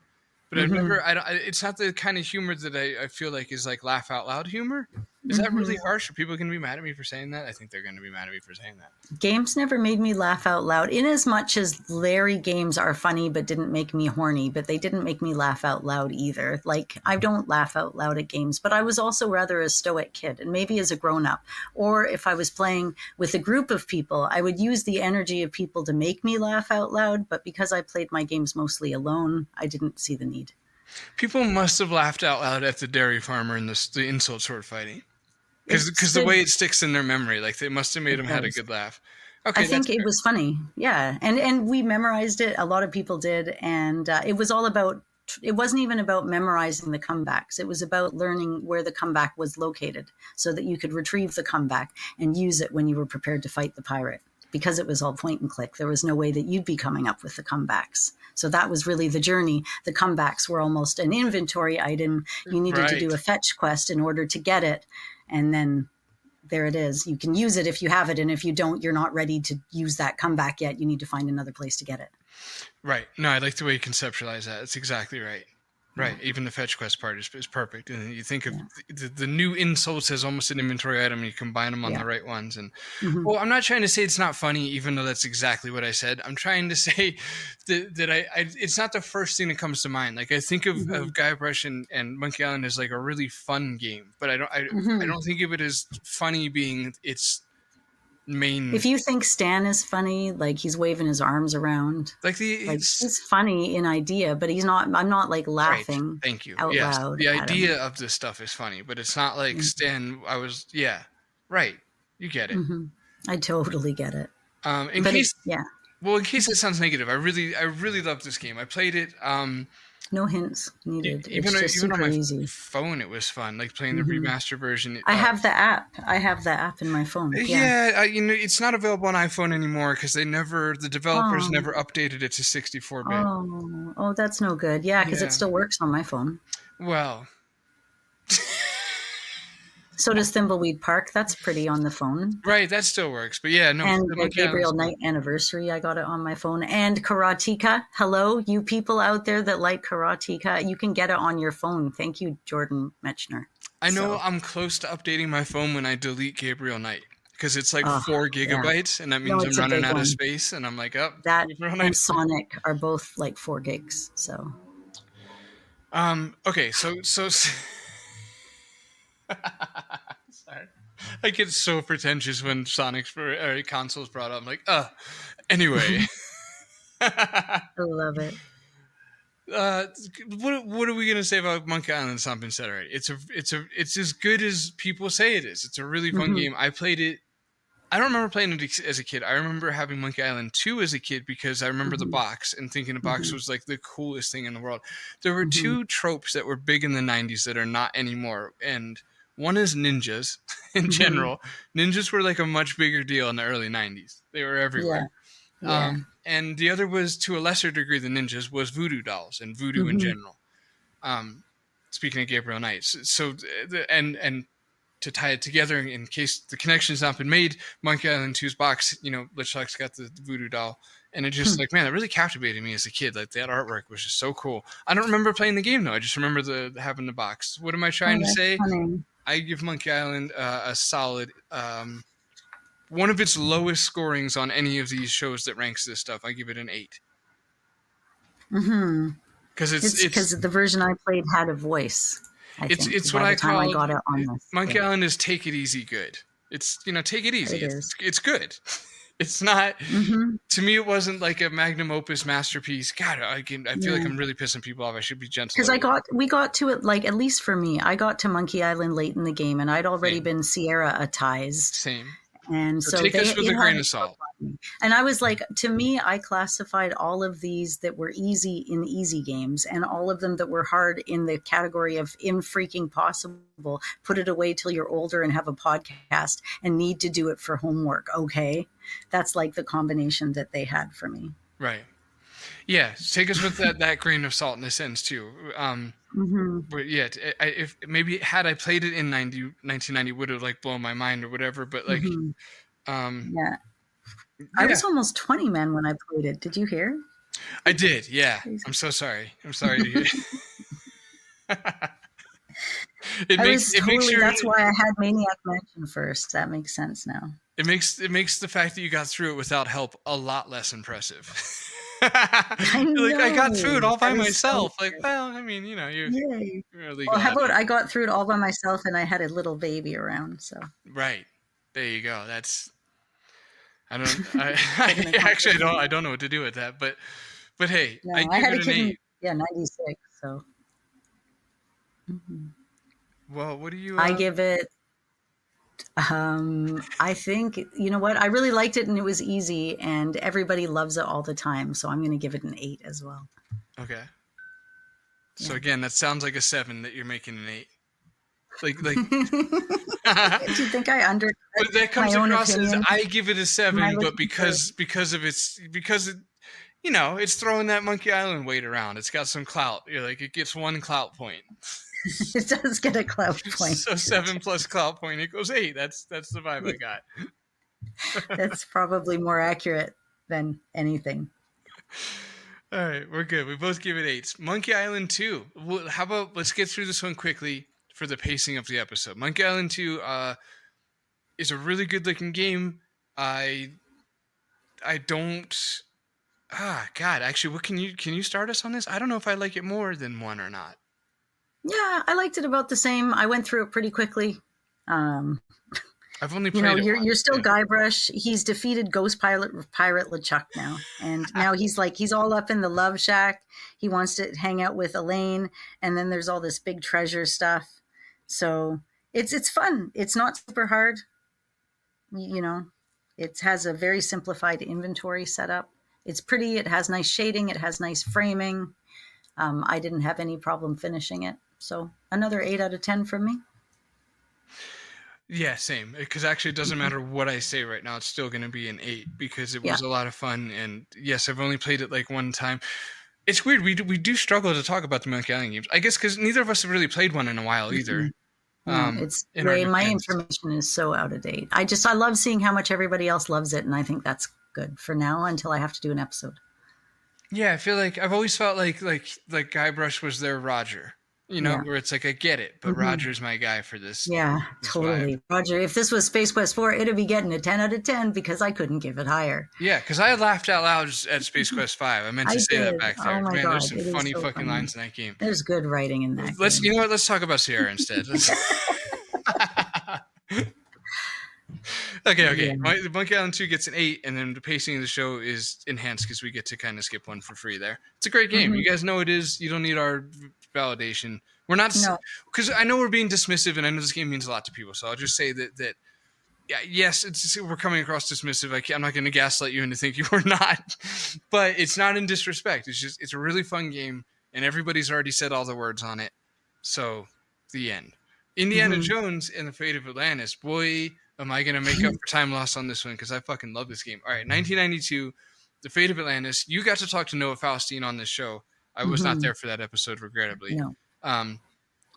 But I've never, it's not the kind of humor that I feel like is like laugh out loud humor. Is that really harsh? Are people going to be mad at me for saying that? I think they're going to be mad at me for saying that. Games never made me laugh out loud, in as much as Larry games are funny but didn't make me horny, but they didn't make me laugh out loud either. Like, I don't laugh out loud at games, but I was also rather a stoic kid, and maybe as a grown-up. Or if I was playing with a group of people, I would use the energy of people to make me laugh out loud, but because I played my games mostly alone, I didn't see the need. People must have laughed out loud at the dairy farmer and the insult sword fighting. Because the way it sticks in their memory, like they must have made them had a good laugh. Okay, I think it was funny. Yeah. And we memorized it. A lot of people did. And it was all about, it wasn't even about memorizing the comebacks. It was about learning where the comeback was located so that you could retrieve the comeback and use it when you were prepared to fight the pirate. Because it was all point and click, there was no way that you'd be coming up with the comebacks. So that was really the journey. The comebacks were almost an inventory item. You needed to do a fetch quest in order to get it. And then there it is. You can use it if you have it. And if you don't, you're not ready to use that comeback yet. You need to find another place to get it. Right. No, I like the way you conceptualize that. That's exactly right. Right. Even the fetch quest part is perfect. And you think of the new insults as almost an inventory item and you combine them on the right ones. And well, I'm not trying to say it's not funny, even though that's exactly what I said. I'm trying to say that it's not the first thing that comes to mind. Like I think of Guybrush and Monkey Island as like a really fun game, but I don't think of it as funny being its main. If you think Stan is funny, like he's waving his arms around, he's funny in idea, but he's not. I'm not like laughing. Right. Thank you. Out loud. The idea of this stuff is funny, but it's not like Stan. Right. You get it. I totally get it. Well, in case it sounds negative, I really love this game. I played it. No hints needed. Even It's just even on super my easy. phone, it was fun. Like playing the remaster version. I have the app. I have the app in my phone. Yeah, it's not available on iPhone anymore because the developers Oh. never updated it to 64-bit. Oh, that's no good. Yeah, because Yeah. it still works on my phone. Well, So does Thimbleweed Park. That's pretty on the phone. right, that still works. But yeah, no. And the the Monkey Gabriel Island's Knight Anniversary, I got it on my phone. And Karateka. Hello, you people out there that like Karateka. You can get it on your phone. Thank you, Jordan Mechner. I know So, I'm close to updating my phone when I delete Gabriel Knight because it's like Oh, 4 gigabytes, and that means I'm it's a running big out one. of space, and I'm like, oh, that Gabriel and Knight. Sonic are both like 4 gigs. So Okay, so sorry. I get so pretentious when Sonic's consoles brought up. I'm like, anyway. I love it. What are we gonna say about Monkey Island? It's not been said already. It's as good as people say it is. It's a really fun game. I played it. I don't remember playing it as a kid. I remember having Monkey Island 2 as a kid because I remember the box and thinking the box was like the coolest thing in the world. There were 2 tropes that were big in the 90s that are not anymore. And one is ninjas in general. Ninjas were like a much bigger deal in the early 90s. They were everywhere. Yeah. And the other was, to a lesser degree than ninjas, was voodoo dolls and voodoo in general. Speaking of Gabriel Knight. So and to tie it together in case the connection's not been made, Monkey Island 2's box, Lichlock's got the voodoo doll. And it just like, man, it really captivated me as a kid. Like that artwork was just so cool. I don't remember playing the game though. I just remember having the box. What am I trying to say? Funny. I give Monkey Island a solid, one of its lowest scorings on any of these shows that ranks this stuff. I give it an 8. Because It's because the version I played had a voice. It's by what the I time call I got it on this. Monkey Island is take it easy good. It's take it easy. It is. It's good. It's not. To me, it wasn't like a magnum opus masterpiece. God, I feel like I'm really pissing people off. I should be gentle. Because we got to it, like, at least for me, I got to Monkey Island late in the game, and I'd already been Sierra-atized. Same. And so take us with a grain of salt. And I was like, to me, I classified all of these that were easy in easy games, and all of them that were hard in the category of freaking possible. Put it away till you're older and have a podcast and need to do it for homework. Okay, that's like the combination that they had for me. Right. Yeah, take us with that grain of salt in a sense too. But yeah, if maybe had I played it in 1990, would have like blown my mind or whatever. But like, Yeah. I was almost 20, man, when I played it. Did you hear? I did. Yeah. I'm so sorry. I'm sorry to hear. That's why I had Maniac Mansion first. That makes sense now. It makes the fact that you got through it without help a lot less impressive. I got through it all by myself. So well, I mean, you really. Well, how about I got through it all by myself and I had a little baby around? So right there you go. That's. I don't know what to do with that, but hey, no, I had give it an 8. 96. So. Well, what do you? I give it. I think, you know what? I really liked it and it was easy and everybody loves it all the time. So I'm going to give it an 8 as well. Okay. So again, that sounds like a 7 that you're making an 8. Like. Do you think I undercut But that comes my own across as opinion? I give it a 7, but because it's throwing that Monkey Island weight around. It's got some clout. You're like, it gets 1 clout point. It does get a clout point. So 7 plus clout point equals 8. That's the vibe I got. That's probably more accurate than anything. All right, we're good. We both give it 8s. Monkey Island 2. Well, how about let's get through this one quickly for the pacing of the episode. Monkey Island 2 is a really good looking game. I don't. God. Actually, what can you start us on this? I don't know if I like it more than 1 or not. Yeah, I liked it about the same. I went through it pretty quickly. I've only played it. You're still Guybrush. He's defeated Ghost Pirate LeChuck now, and now he's all up in the love shack. He wants to hang out with Elaine, and then there's all this big treasure stuff. So it's fun. It's not super hard. It has a very simplified inventory setup. It's pretty. It has nice shading. It has nice framing. I didn't have any problem finishing it. So another 8 out of 10 from me. Yeah, same. Because actually, it doesn't matter what I say right now; it's still going to be an 8 because it was a lot of fun. And yes, I've only played it like one time. It's weird. We do struggle to talk about the Monkey Island games. I guess because neither of us have really played one in a while either. No, it's way. My information is so out of date. I love seeing how much everybody else loves it, and I think that's good for now until I have to do an episode. Yeah, I feel like I've always felt like Guybrush was their Roger. Where it's like, I get it, but Roger's my guy for this. Yeah, totally. Vibe. Roger, if this was Space Quest 4, it'd be getting a 10 out of 10 because I couldn't give it higher. Yeah, because I laughed out loud at Space Quest 5. I meant to say that back there. Oh my Man, God, there's some funny fucking lines in that game. There's good writing in that game. You know what? Let's talk about Sierra instead. Okay. Yeah. The Monkey Island 2 gets an 8, and then the pacing of the show is enhanced because we get to kind of skip one for free there. It's a great game. You guys know it is. You don't need our validation. We're not, because I know we're being dismissive, and I know this game means a lot to people. So I'll just say that yes, we're coming across dismissive. I'm not going to gaslight you into thinking we're not, but it's not in disrespect. It's a really fun game, and everybody's already said all the words on it. So the end. Indiana Jones and the Fate of Atlantis. Boy, am I going to make up for time lost on this one because I fucking love this game. All right, 1992, The Fate of Atlantis. You got to talk to Noah Faustine on this show. I was not there for that episode, regrettably. No.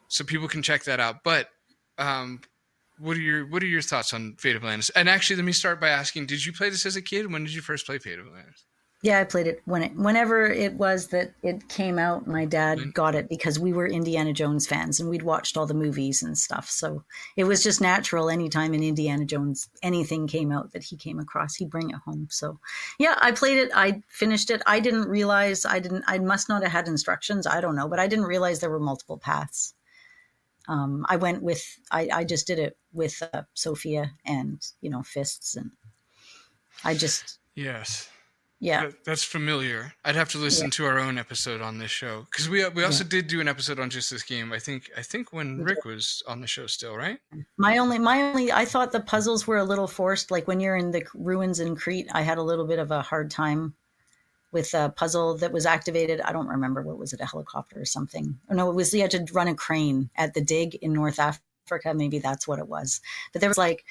So people can check that out. But what are your thoughts on Fate of Atlantis? And actually, let me start by asking: did you play this as a kid? When did you first play Fate of Atlantis? Yeah, I played it whenever it was that it came out. My dad got it because we were Indiana Jones fans and we'd watched all the movies and stuff. So it was just natural. Anytime in Indiana Jones anything came out that he came across, he'd bring it home. So yeah, I played it. I finished it. I didn't realize I must not have had instructions. I don't know, but I didn't realize there were multiple paths. I just did it with Sophia and fists, and I just yes. Yeah, that's familiar. I'd have to listen to our own episode on this show because we also did do an episode on just this game. I think when Rick was on the show still, right? My only I thought the puzzles were a little forced. Like when you're in the ruins in Crete, I had a little bit of a hard time with a puzzle that was activated. I don't remember, what was it, a helicopter or something? Oh, no, it was you had to run a crane at the dig in North Africa. Maybe that's what it was. But there was like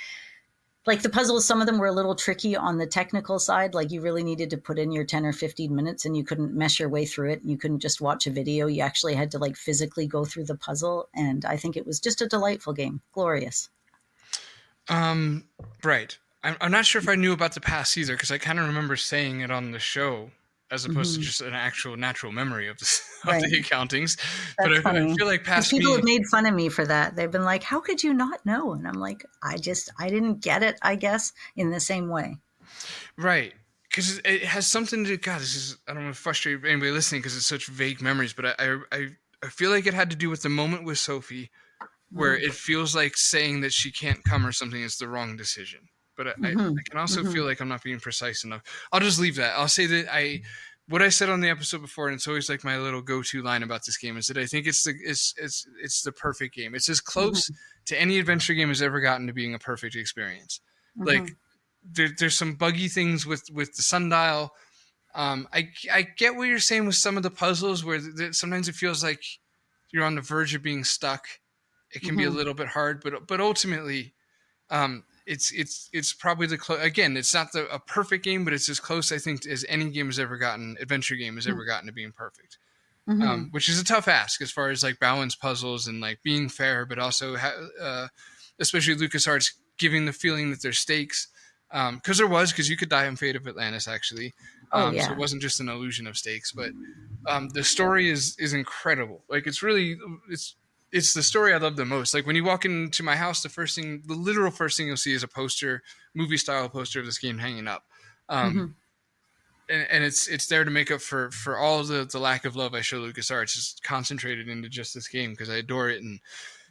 the puzzles, some of them were a little tricky on the technical side. Like you really needed to put in your 10 or 15 minutes and you couldn't mesh your way through it. You couldn't just watch a video. You actually had to physically go through the puzzle. And I think it was just a delightful game. Glorious. Right. I'm not sure if I knew about the past either, because I kind of remember saying it on the show as opposed to just an actual natural memory of the accountings. That's but I feel like past people have made fun of me for that. They've been like, how could you not know? And I'm like, I didn't get it, I guess, in the same way. Right. Because it has something to, God, I don't want to frustrate anybody listening because it's such vague memories, but I feel like it had to do with the moment with Sophie where it feels like saying that she can't come or something is the wrong decision. But I can also feel like I'm not being precise enough. I'll just leave that. I'll say that what I said on the episode before, and it's always like my little go-to line about this game, is that I think it's the perfect game. It's as close to any adventure game has ever gotten to being a perfect experience. Like there's some buggy things with the sundial. I get what you're saying with some of the puzzles where sometimes it feels like you're on the verge of being stuck. It can be a little bit hard, but ultimately, it's probably again, it's not a perfect game, but it's as close, I think, as any game has ever gotten, adventure game has ever gotten to being perfect. Which is a tough ask as far as balance puzzles and being fair, but also especially LucasArts giving the feeling that there's stakes. Because you could die in Fate of Atlantis actually. So it wasn't just an illusion of stakes, but the story is incredible. It's the story I love the most. Like when you walk into my house, the literal first thing you'll see is a poster, movie style poster of this game hanging up. And it's there to make up for all the lack of love I show LucasArts. It's concentrated into just this game because I adore it. And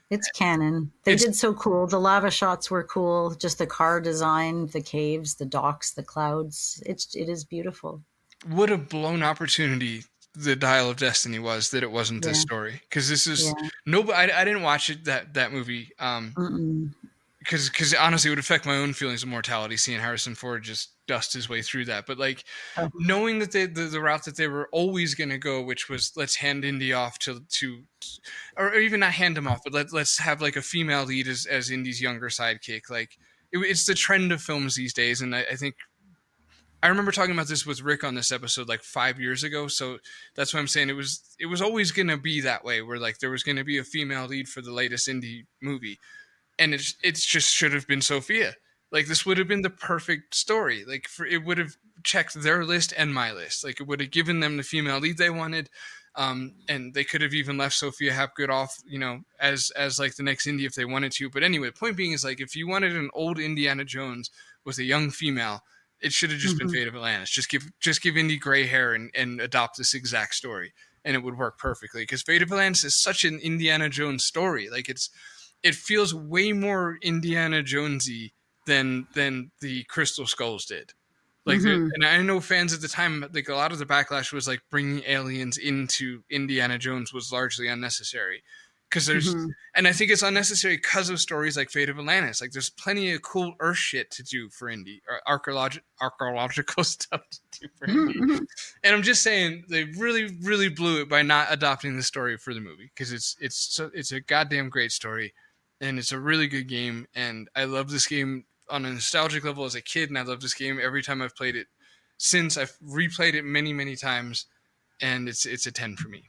it's canon. They did so cool. The lava shots were cool. Just the car design, the caves, the docks, the clouds. It is beautiful. What a blown opportunity the Dial of Destiny was that it wasn't this story, because this is I didn't watch it that movie because honestly it would affect my own feelings of mortality seeing Harrison Ford just dust his way through that. But like Oh. knowing that the route that they were always going to go, which was let's hand Indy off to or even not hand him off, but let's have like a female lead as Indy's younger sidekick. Like it's the trend of films these days, and I think I remember talking about this with Rick on this episode like 5 years ago. So that's why I'm saying it was always going to be that way, where like there was going to be a female lead for the latest indie movie, and it's just should have been Sophia. Like this would have been the perfect story. Like it would have checked their list and my list. Like it would have given them the female lead they wanted, and they could have even left Sophia Hapgood off, as like the next indie if they wanted to. But anyway, the point being is like if you wanted an old Indiana Jones with a young female, it should have just been Fate of Atlantis. Just give Indy gray hair and adopt this exact story, and it would work perfectly. Because Fate of Atlantis is such an Indiana Jones story. Like it feels way more Indiana Jonesy than the Crystal Skulls did. Like, and I know fans at the time, like a lot of the backlash was like bringing aliens into Indiana Jones was largely unnecessary. Because there's, and I think it's unnecessary because of stories like Fate of Atlantis. Like, there's plenty of cool Earth shit to do for Indy, or archaeological stuff to do for Indy. And I'm just saying, they really, really blew it by not adopting the story for the movie, because it's a goddamn great story, and it's a really good game. And I love this game on a nostalgic level as a kid, and I love this game every time I've played it since. I've replayed it many, many times, and it's a 10 for me.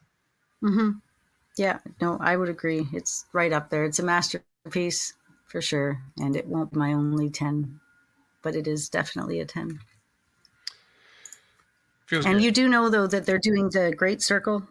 Yeah, no, I would agree. It's right up there. It's a masterpiece for sure, and it won't be my only 10, but it is definitely a 10. Feels and good. You do know, though, that they're doing the Great Circle,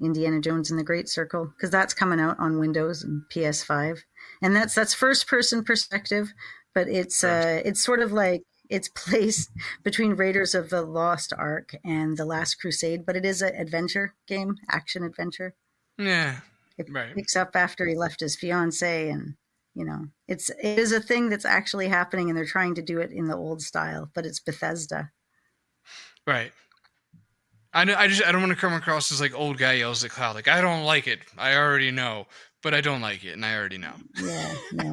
Indiana Jones and the Great Circle, because that's coming out on Windows and PS5, and that's first-person perspective, but it's sort of like it's placed between Raiders of the Lost Ark and The Last Crusade, but it is an adventure game, action adventure. Yeah, it right. picks up after he left his fiance, and it is a thing that's actually happening, and they're trying to do it in the old style, but it's Bethesda. Right. I don't want to come across as like old guy yells at cloud. Like, I don't like it. I already know, but I don't like it, and I already know. Yeah, no.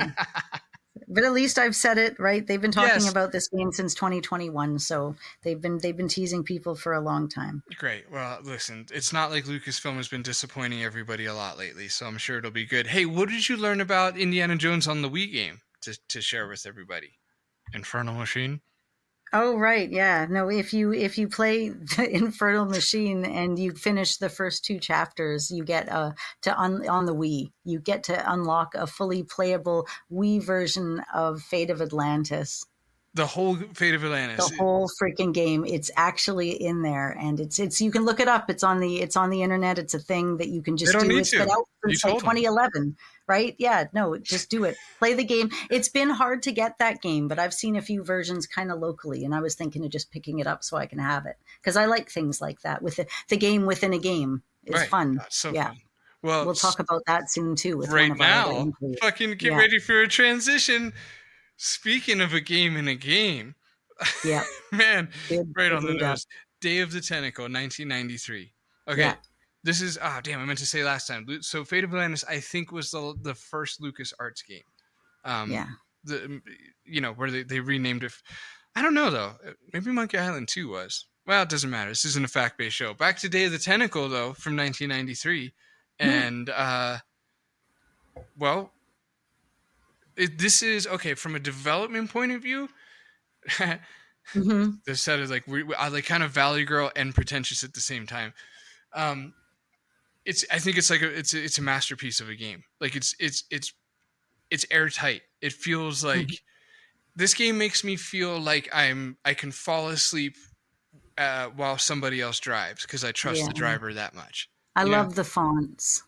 But at least I've said it, right? They've been talking about this game since 2021, so they've been teasing people for a long time. Great. Well, listen, it's not like Lucasfilm has been disappointing everybody a lot lately, so I'm sure it'll be good. Hey, what did you learn about Indiana Jones on the Wii game to share with everybody? Infernal Machine? Oh, right. Yeah. No, if you play the Infernal Machine and you finish the first 2 chapters, you get on the Wii, you get to unlock a fully playable Wii version of Fate of Atlantis. The whole Fate of Atlantis. The whole freaking game. It's actually in there, and it's you can look it up. It's on the internet. It's a thing that you can just do. It's been out since like 2011, right? Yeah, no, just do it. Play the game. It's been hard to get that game, but I've seen a few versions kind of locally, and I was thinking of just picking it up so I can have it, because I like things like that. With the game within a game is fun. That's so yeah. fun. Well, we'll talk about that soon too. With right one of now, fucking get ready for a transition. Speaking of a game in a game, yeah, man, right on the nose. Day of the Tentacle, 1993. Okay, this is I meant to say last time. So, Fate of Atlantis, I think, was the first LucasArts game. Where they renamed it. I don't know though. Maybe Monkey Island 2 was. Well, it doesn't matter. This isn't a fact-based show. Back to Day of the Tentacle though, from 1993, and well. This is okay from a development point of view. The set is like I like kind of Valley Girl and pretentious at the same time. I think it's like it's a masterpiece of a game. Like it's airtight. It feels like this game makes me feel like I can fall asleep while somebody else drives, because I trust the driver that much. I love the fonts.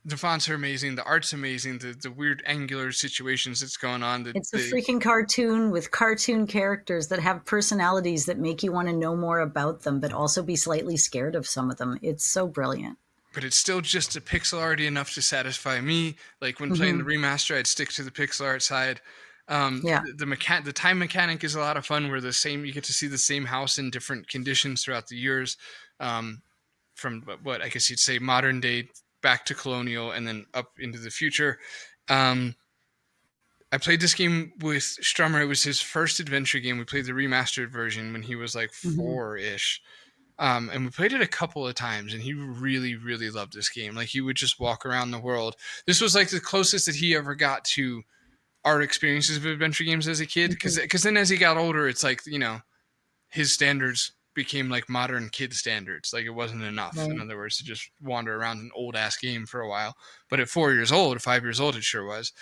The fonts are amazing. The art's amazing. The weird angular situations that's going on. It's a freaking cartoon with cartoon characters that have personalities that make you want to know more about them, but also be slightly scared of some of them. It's so brilliant. But it's still just a pixel arty enough to satisfy me. Like when playing the remaster, I'd stick to the pixel art side. The time mechanic is a lot of fun, where you get to see the same house in different conditions throughout the years. From what I guess you'd say modern day back to colonial and then up into the future. I played this game with Strummer. It was his first adventure game. We played the remastered version when he was like 4-ish. And we played it a couple of times, and he really, really loved this game. Like, he would just walk around the world. This was like the closest that he ever got to our experiences of adventure games as a kid. Because then as he got older, it's like, you know, his standards became like modern kid standards. Like, it wasn't enough, in other words, to just wander around an old ass game for a while. But at 4 years old, 5 years old, it sure was.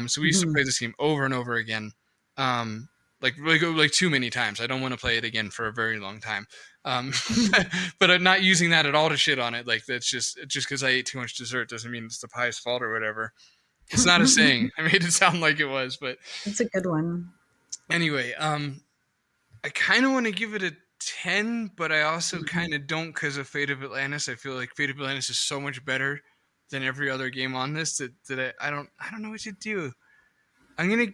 So we used to play this game over and over again. Like too many times. I don't want to play it again for a very long time. But I'm not using that at all to shit on it. Like, that's just because I ate too much dessert doesn't mean it's the pie's fault or whatever. It's not a saying. I made it sound like it was, but it's a good one. Anyway, I kind of want to give it a 10, but I also kind of don't because of Fate of Atlantis. I feel like Fate of Atlantis is so much better than every other game on this that I don't know what to do. I'm gonna.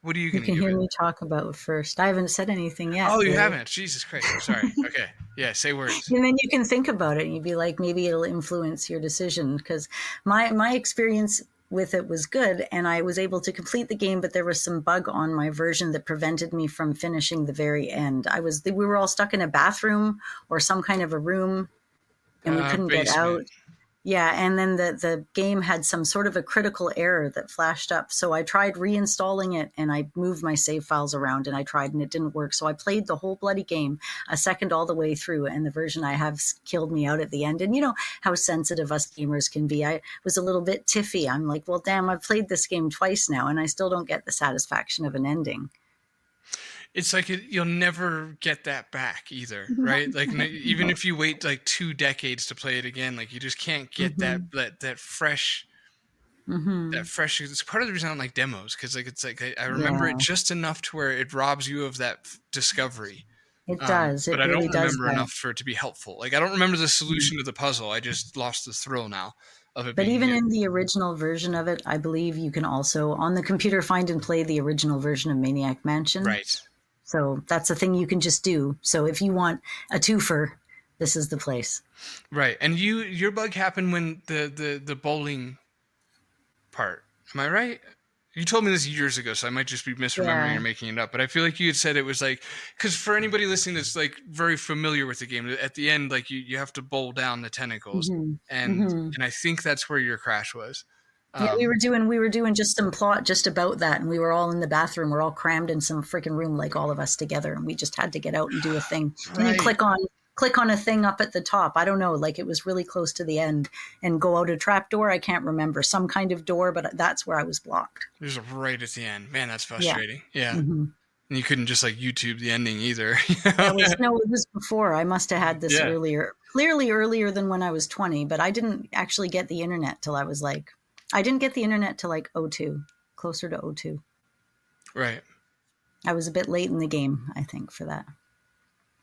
What are you gonna? You can hear me talk about first. I haven't said anything yet. Oh, you haven't? Jesus Christ! I'm sorry. Okay, yeah, say words. And then you can think about it, and you'd be like, maybe it'll influence your decision. Because my experience with it was good, and I was able to complete the game, but there was some bug on my version that prevented me from finishing the very end. We were all stuck in a bathroom or some kind of a room, and we couldn't get out. Yeah, and then the game had some sort of a critical error that flashed up. So I tried reinstalling it, and I moved my save files around, and I tried, and it didn't work. So I played the whole bloody game a second all the way through, and the version I have killed me out at the end. And you know how sensitive us gamers can be. I was a little bit tiffy. I'm like, well, damn, I've played this game twice now, and I still don't get the satisfaction of an ending. It's like you'll never get that back either, right? Like, even if you wait like 2 decades to play it again, like, you just can't get that fresh. That fresh. It's part of the reason I don't like demos, because like it's like I remember it just enough to where it robs you of that discovery. It does, but it I don't really does remember enough for it to be helpful. Like, I don't remember the solution to the puzzle. I just lost the thrill now of it. But being even new. in the original version of it, I believe you can also on the computer find and play the original version of Maniac Mansion. Right. So that's a thing you can just do. So if you want a twofer, this is the place. Right. And your bug happened when the bowling part. Am I right? You told me this years ago, so I might just be misremembering or making it up. But I feel like you had said it was like, because for anybody listening that's like very familiar with the game, at the end, like you have to bowl down the tentacles, and I think that's where your crash was. Yeah, we were doing just some plot just about that, and we were all in the bathroom. We're all crammed in some freaking room, like all of us together, and we just had to get out and do a thing. Right. And you click on a thing up at the top. I don't know, like it was really close to the end, and go out a trap door. I can't remember, some kind of door, but that's where I was blocked. It was right at the end. Man, that's frustrating. Yeah. And you couldn't just like YouTube the ending either. It was before. I must have had this earlier, clearly earlier than when I was 20, but I didn't actually get the internet till I was like. I didn't get the internet till like 02, closer to 02. Right. I was a bit late in the game, I think, for that.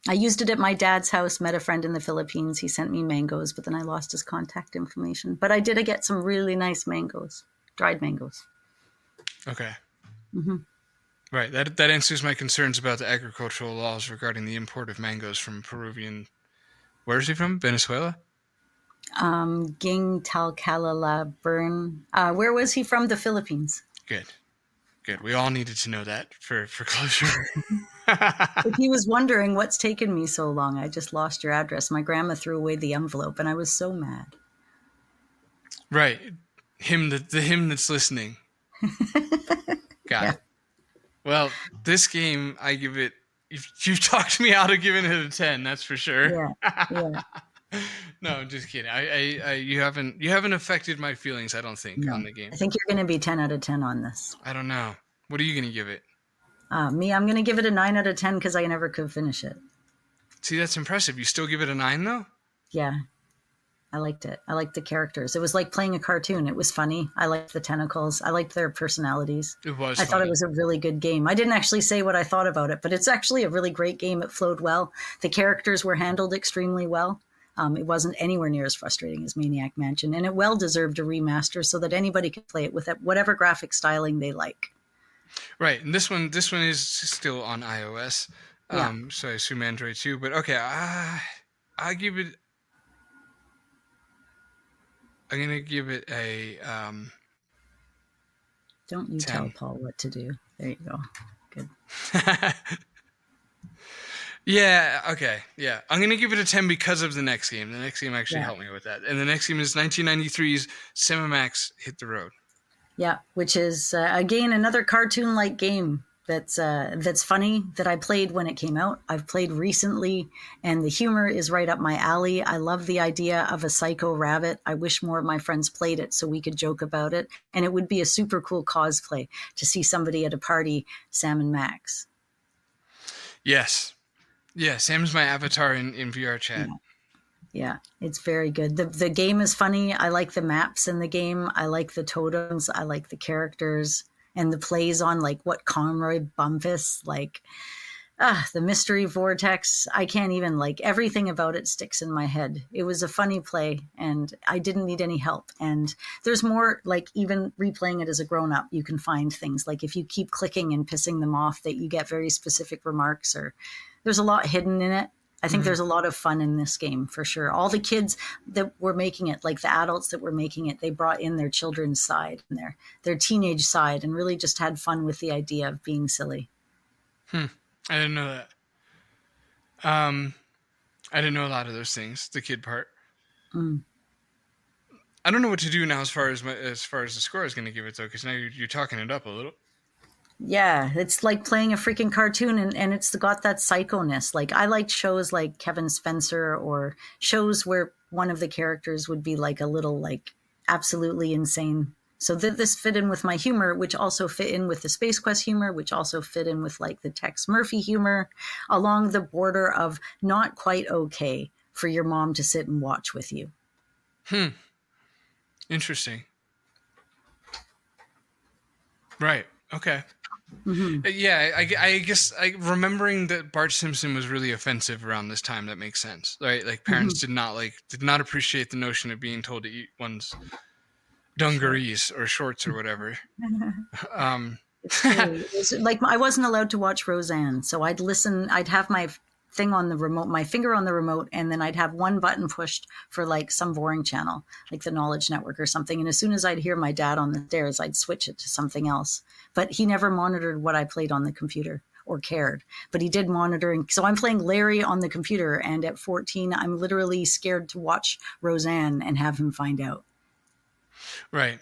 I used it at my dad's house, met a friend in the Philippines. He sent me mangoes, but then I lost his contact information. But I did get some really nice mangoes, dried mangoes. Okay. Right. That answers my concerns about the agricultural laws regarding the import of mangoes from Peruvian. Where is he from? Venezuela? Ging Talcalala Burn. Where was he from? The Philippines. Good. We all needed to know that for closure. If he was wondering what's taken me so long, I just lost your address. My grandma threw away the envelope, and I was so mad. Right. The him that's listening. Got it. Well, this game, I give it. You've talked me out of giving it a 10. That's for sure. Yeah. No, I'm just kidding. You haven't affected my feelings, I don't think, on the game. I think you're going to be 10 out of 10 on this. I don't know. What are you going to give it? Me, I'm going to give it a 9 out of 10 because I never could finish it. See, that's impressive. You still give it a 9, though? Yeah. I liked it. I liked the characters. It was like playing a cartoon. It was funny. I liked the tentacles. I liked their personalities. It was I thought it was a really good game. I didn't actually say what I thought about it, but it's actually a really great game. It flowed well. The characters were handled extremely well. It wasn't anywhere near as frustrating as Maniac Mansion, and it well deserved a remaster so that anybody could play it with whatever graphic styling they like. Right, and this one is still on iOS, so I assume Android too. But okay, I give it. I'm gonna give it a Don't you 10. tell Paul what to do. There you go. Good. Yeah, okay. Yeah. I'm going to give it a 10 because of the next game. The next game actually helped me with that. And the next game is 1993's Sam and Max Hit the Road. Yeah, which is, again, another cartoon-like game that's funny that I played when it came out. I've played recently, and the humor is right up my alley. I love the idea of a psycho rabbit. I wish more of my friends played it so we could joke about it. And it would be a super cool cosplay to see somebody at a party, Sam and Max. Yes. Yeah, Sam's my avatar in VR chat. Yeah, it's very good. The game is funny. I like the maps in the game. I like the totems. I like the characters and the plays on like what Conroy Bumpus, like the mystery vortex. I can't even, like, everything about it sticks in my head. It was a funny play and I didn't need any help. And there's more, like, even replaying it as a grown up, you can find things like if you keep clicking and pissing them off that you get very specific remarks, or there's a lot hidden in it. I think there's a lot of fun in this game for sure. All the kids that were making it, like the adults that were making it, they brought in their children's side and their teenage side and really just had fun with the idea of being silly. I didn't know that. I didn't know a lot of those things, the kid part. I don't know what to do now as far as the score is going to give it, though, because now you're talking it up a little. Yeah, it's like playing a freaking cartoon, and it's got that psycho-ness. Like, I liked shows like Kevin Spencer, or shows where one of the characters would be like a little, like, absolutely insane. So this fit in with my humor, which also fit in with the Space Quest humor, which also fit in with like the Tex Murphy humor, along the border of not quite okay for your mom to sit and watch with you. Interesting. Right. Okay. Yeah, I guess remembering that Bart Simpson was really offensive around this time, that makes sense, right? Like, parents did not appreciate the notion of being told to eat one's dungarees or shorts or whatever. It's true. It's like, I wasn't allowed to watch Roseanne, so I'd have my thing on the remote, my finger on the remote, and then I'd have one button pushed for like some boring channel, like the Knowledge Network or something. And as soon as I'd hear my dad on the stairs, I'd switch it to something else. But he never monitored what I played on the computer or cared, but he did monitoring. So I'm playing Larry on the computer, and at 14, I'm literally scared to watch Roseanne and have him find out. Right.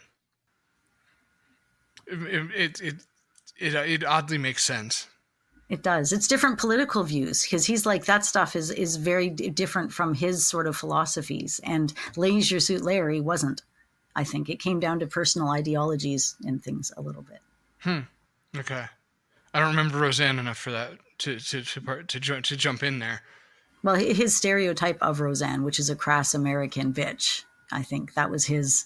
It oddly makes sense. It does. It's different political views, because he's like, that stuff is very different from his sort of philosophies. And Leisure Suit Larry wasn't. I think it came down to personal ideologies and things a little bit. Okay. I don't remember Roseanne enough for that to jump in there. Well, his stereotype of Roseanne, which is a crass American bitch, I think that was his.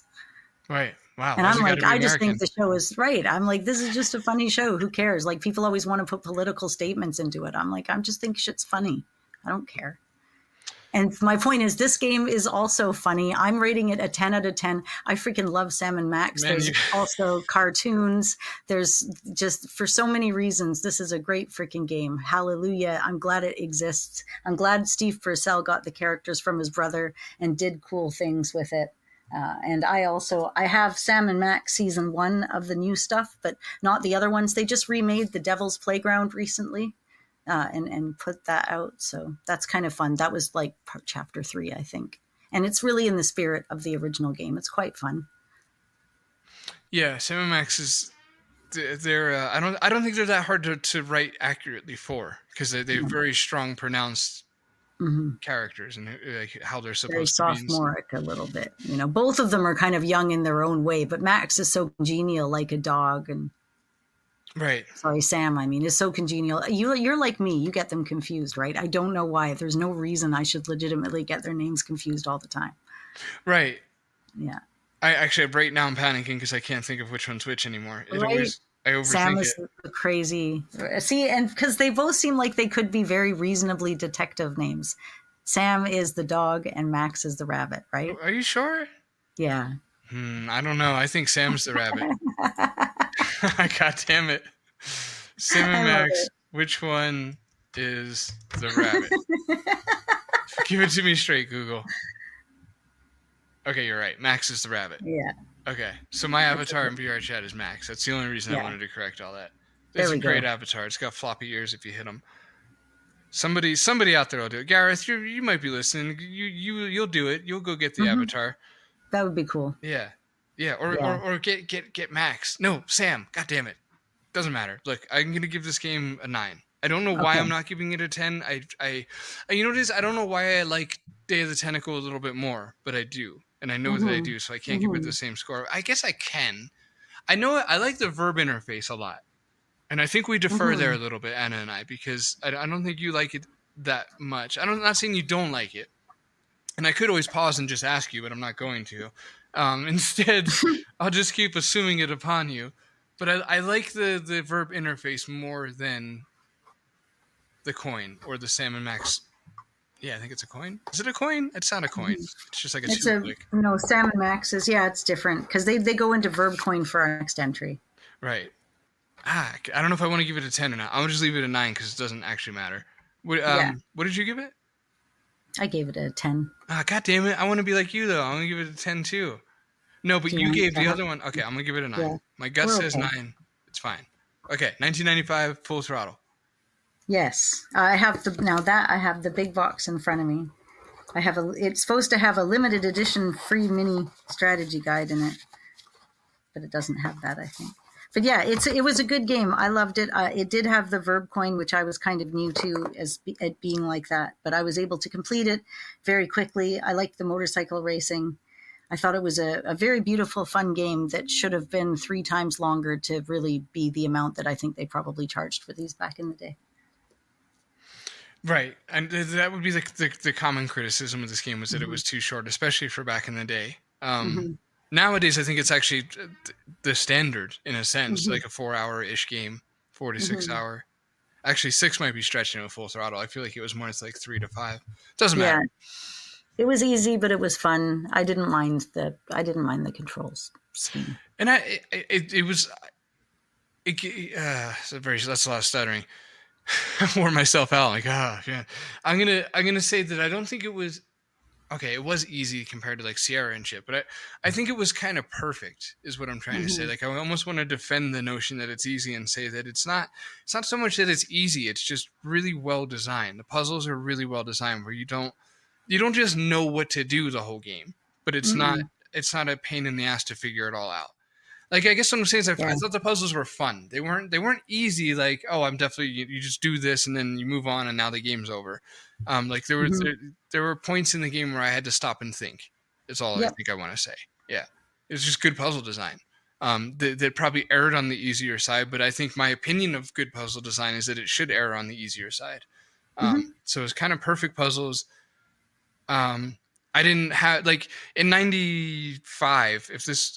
Right. Wow. And I'm like, I just think the show is right. I'm like, this is just a funny show. Who cares? Like, people always want to put political statements into it. I'm like, I just think shit's funny. I don't care. And my point is, this game is also funny. I'm rating it a 10 out of 10. I freaking love Sam and Max. Man, There's also cartoons. There's just, for so many reasons, this is a great freaking game. Hallelujah. I'm glad it exists. I'm glad Steve Purcell got the characters from his brother and did cool things with it. And I have Sam and Max season 1 of the new stuff, but not the other ones. They just remade the Devil's Playground recently and put that out. So that's kind of fun. That was like chapter 3, I think. And it's really in the spirit of the original game. It's quite fun. Yeah, Sam and Max is they're I don't think they're that hard to write accurately for, because they have very strong, pronounced characters and like how they're supposed very to be. Sophomoric a little bit. You know, both of them are kind of young in their own way, but Max is so congenial, like a dog, and right. Sorry, Sam. I mean, is so congenial. You're like me. You get them confused, right? I don't know why. There's no reason I should legitimately get their names confused all the time. Right. Yeah. Right now I'm panicking because I can't think of which one's which anymore. I overthink Sam is it. Crazy. See, and because they both seem like they could be very reasonably detective names. Sam is the dog and Max is the rabbit, right? Are you sure? Yeah. I don't know. I think Sam's the rabbit. God damn it. Sam and Max, which one is the rabbit? Give it to me straight, Google. Okay, you're right. Max is the rabbit. Yeah. Okay, so my avatar in VR chat is Max. That's the only reason I Yeah. wanted to correct all that. There It's a we great go. avatar. It's got floppy ears if you hit them. Somebody out there will do it. Gareth, you might be listening. You'll do it. You'll go get the avatar. That would be cool. Yeah. Or Yeah. or get Max. No, Sam. God damn it. Doesn't matter. Look, I'm gonna give this game a 9. I don't know why Okay. I'm not giving it a 10. I you know what it is? I don't know why I like Day of the Tentacle a little bit more, but I do, and I know that I do. So I can't give it the same score. I guess I can. I know I like the verb interface a lot, and I think we defer there a little bit, Anna and I, because I don't think you like it that much. I'm not saying you don't like it, and I could always pause and just ask you, but I'm not going to. Instead, I'll just keep assuming it upon you. But I like the verb interface more than the coin or the Sam and Max. Yeah, I think it's a coin. Is it a coin? It's not a coin. It's just like a toothpick. No, Sam and Max is, it's different because they go into verb coin for our next entry. Right. I don't know if I want to give it a 10 or not. I'll just leave it a 9 because it doesn't actually matter. What did you give it? I gave it a 10. God damn it. I want to be like you, though. I'm going to give it a 10, too. No, but you gave the other one. Okay, I'm going to give it a 9. Yeah. My gut says 9. It's fine. Okay, 1995, Full Throttle. Yes. I have the big box in front of me. It's supposed to have a limited edition free mini strategy guide in it, but it doesn't have that, I think. But yeah, it was a good game. I loved it. It did have the verb coin, which I was kind of new to at being like that, but I was able to complete it very quickly. I liked the motorcycle racing. I thought it was a very beautiful, fun game that should have been 3 times longer to really be the amount that I think they probably charged for these back in the day. Right, and that would be the common criticism of this game was that it was too short, especially for back in the day. Nowadays, I think it's actually the standard in a sense, like a 4-hour-ish game, 4 to 6 hour. Actually, 6 might be stretching with Full Throttle. I feel like it was more. It's like 3 to 5. Doesn't matter. It was easy, but it was fun. I didn't mind the controls scheme. And that's a lot of stuttering. I wore myself out. Like, yeah. I'm gonna say that I don't think it was. Okay, it was easy compared to like Sierra and shit, but I think it was kind of perfect, is what I'm trying to say. Like, I almost want to defend the notion that it's easy and say that it's not so much that it's easy, it's just really well designed. The puzzles are really well designed where you don't just know what to do the whole game, but it's not a pain in the ass to figure it all out. Like, I guess what I'm saying is I thought the puzzles were fun. They weren't easy. Like, oh, I'm definitely, you just do this and then you move on and now the game's over. Like there were points in the game where I had to stop and think. That's all I think I want to say. Yeah, it's just good puzzle design. That probably erred on the easier side, but I think my opinion of good puzzle design is that it should err on the easier side. So it's kind of perfect puzzles. I didn't have, like, in 95,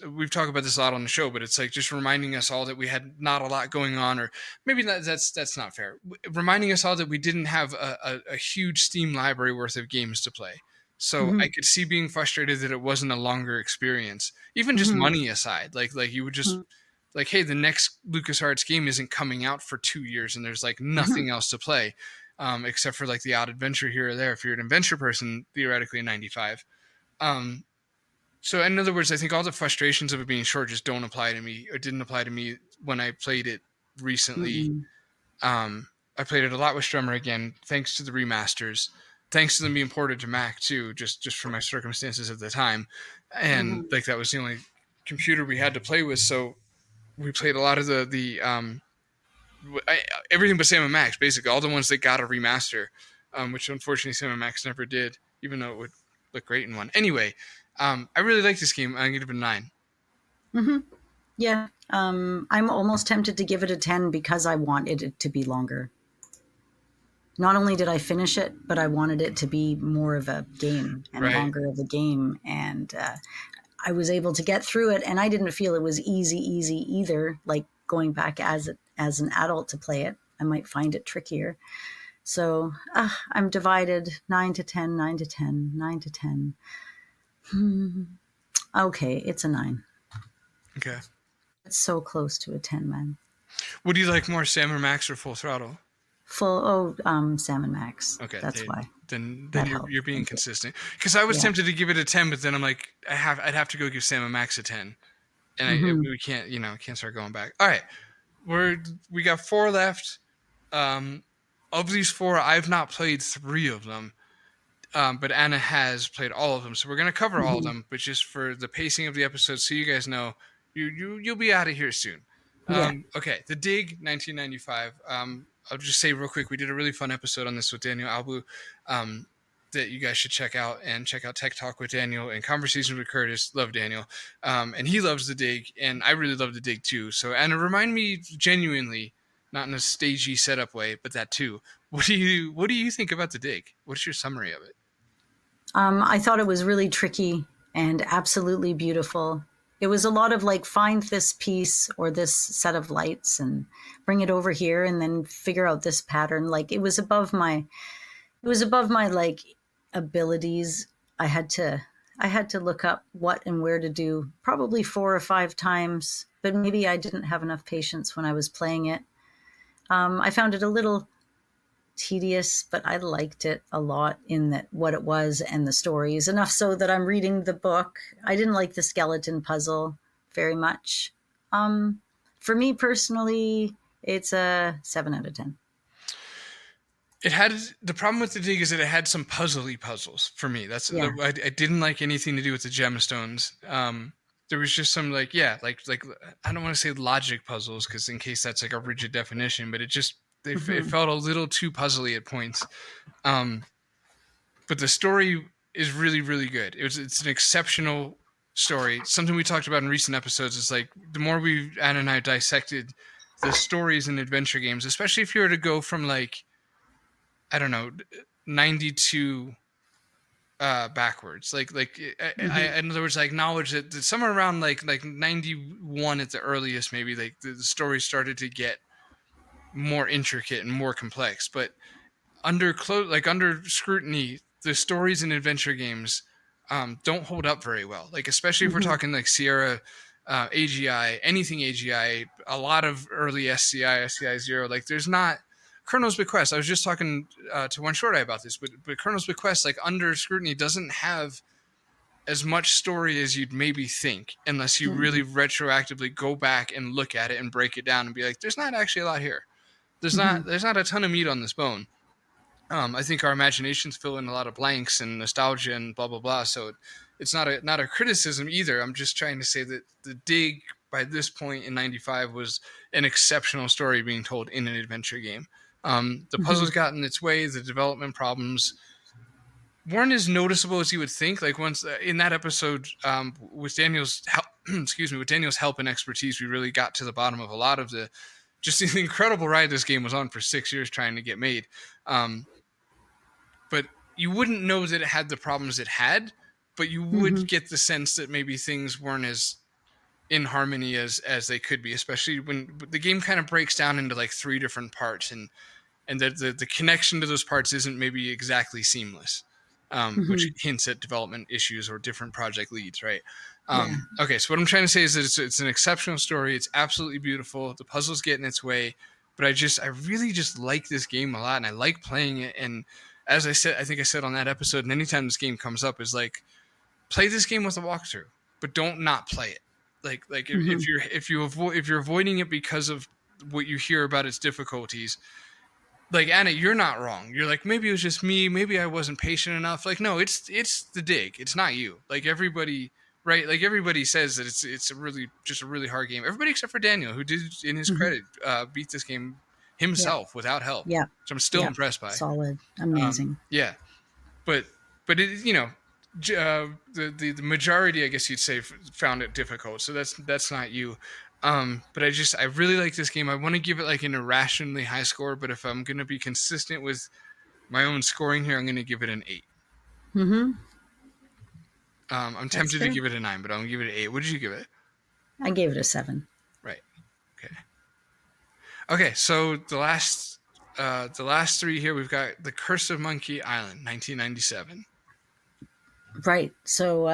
we've talked about this a lot on the show, but it's like just reminding us all that we had not a lot going on, or maybe that's not fair. Reminding us all that we didn't have a huge Steam library worth of games to play. So I could see being frustrated that it wasn't a longer experience, even just money aside. Like you would just like, hey, the next LucasArts game isn't coming out for 2 years and there's like nothing else to play. Except for like the odd adventure here or there. If you're an adventure person, theoretically in 95. So in other words, I think all the frustrations of it being short just don't apply to me, or didn't apply to me when I played it recently. I played it a lot with Strummer again, thanks to the remasters, thanks to them being ported to Mac too, just for my circumstances at the time. And like that was the only computer we had to play with. So we played a lot of the everything but Sam & Max, basically all the ones that got a remaster, which unfortunately Sam & Max never did, even though it would look great in one. Anyway, I really like this game. I'm going to give it a 9. Yeah, I'm almost tempted to give it a 10 because I wanted it to be longer. Not only did I finish it, but I wanted it to be more of a game and longer of a game, and I was able to get through it, and I didn't feel it was easy either, like going back as an adult to play it. I might find it trickier. So I'm divided 9 to 10, 9 to 10, 9 to 10. Okay, it's a 9. Okay. It's so close to a 10, man. Would you like more Sam & Max or Full Throttle? Sam & Max. Okay. That's why. then That you're, helps. you're being consistent. Because I was Yeah. tempted to give it a 10, but then I'm like, I'd have to go give Sam a max of 10, and we can't, can't start going back. All right, we got 4 left. Of these 4, I've not played 3 of them. But Anna has played all of them, so we're going to cover all of them. But just for the pacing of the episode, so you guys know, you'll be out of here soon. Yeah. Okay, The Dig, 1995. I'll just say real quick, we did a really fun episode on this with Daniel Albu, that you guys should check out, and check out Tech Talk with Daniel and Conversations with Curtis. Love Daniel, and he loves The Dig, and I really love The Dig too. So Anna, remind me genuinely, not in a stagey setup way, but that too. What do you think about The Dig? What's your summary of it? I thought it was really tricky and absolutely beautiful. It was a lot of like, find this piece or this set of lights and bring it over here and then figure out this pattern. Like, it was above my like abilities. I had to look up what and where to do probably 4 or 5 times, but maybe I didn't have enough patience when I was playing it. I found it a little tedious, but I liked it a lot in that what it was and the stories, enough so that I'm reading the book. I didn't like the skeleton puzzle very much. For me personally, it's a 7 out of 10. It had, the problem with The Dig is that it had some puzzly puzzles for me. I didn't like anything to do with the gemstones. There was just some like I don't want to say logic puzzles, because in case that's like a rigid definition, but it felt a little too puzzly at points. But the story is really, really good. It's an exceptional story. Something we talked about in recent episodes is like, the more Anna and I dissected the stories in adventure games, especially if you were to go from like, I don't know, 92 backwards, in other words, I acknowledge that somewhere around like 91 at the earliest, maybe like the story started to get more intricate and more complex, but under scrutiny, the stories in adventure games don't hold up very well. Like, especially if we're talking like Sierra, AGI, anything AGI, a lot of early SCI 0. Like, there's not Colonel's Bequest. I was just talking to OneShortEye about this, but Colonel's Bequest, like, under scrutiny, doesn't have as much story as you'd maybe think, unless you really retroactively go back and look at it and break it down and be like, there's not actually a lot here. There's not a ton of meat on this bone. I think our imaginations fill in a lot of blanks and nostalgia and blah blah blah. So it's not a criticism either. I'm just trying to say that The Dig, by this point in 95, was an exceptional story being told in an adventure game. The puzzles got in its way. The development problems weren't as noticeable as you would think. Like, once in that episode, with Daniel's help, with Daniel's help and expertise, we really got to the bottom of a lot of the incredible ride this game was on for 6 years trying to get made. But you wouldn't know that it had the problems it had, but you would get the sense that maybe things weren't as in harmony as they could be, especially when the game kind of breaks down into like 3 different parts, and the connection to those parts isn't maybe exactly seamless, which hints at development issues or different project leads, right? Okay, so what I'm trying to say is that it's an exceptional story. It's absolutely beautiful. The puzzles get in its way, but I really just like this game a lot, and I like playing it. And as I said, I think I said on that episode, and anytime this game comes up, is like, play this game with a walkthrough, but don't not play it. Like if you're avoiding it because of what you hear about its difficulties, like, Anna, you're not wrong. You're like, maybe it was just me, maybe I wasn't patient enough. Like, no, it's The Dig. It's not you. Like, everybody, right? Like, everybody says that it's a really hard game. Everybody except for Daniel, who did, in his credit, beat this game himself without help. Yeah. So I'm still impressed by. Solid. Amazing. But it, the majority, I guess you'd say, found it difficult. So that's not you. But I really like this game. I want to give it like an irrationally high score, but if I'm going to be consistent with my own scoring here, I'm going to give it an 8. I'm tempted to give it a 9, but I'm going to give it an 8. What did you give it? I gave it a 7. Right. Okay. So the last 3 here, we've got The Curse of Monkey Island, 1997. Right. So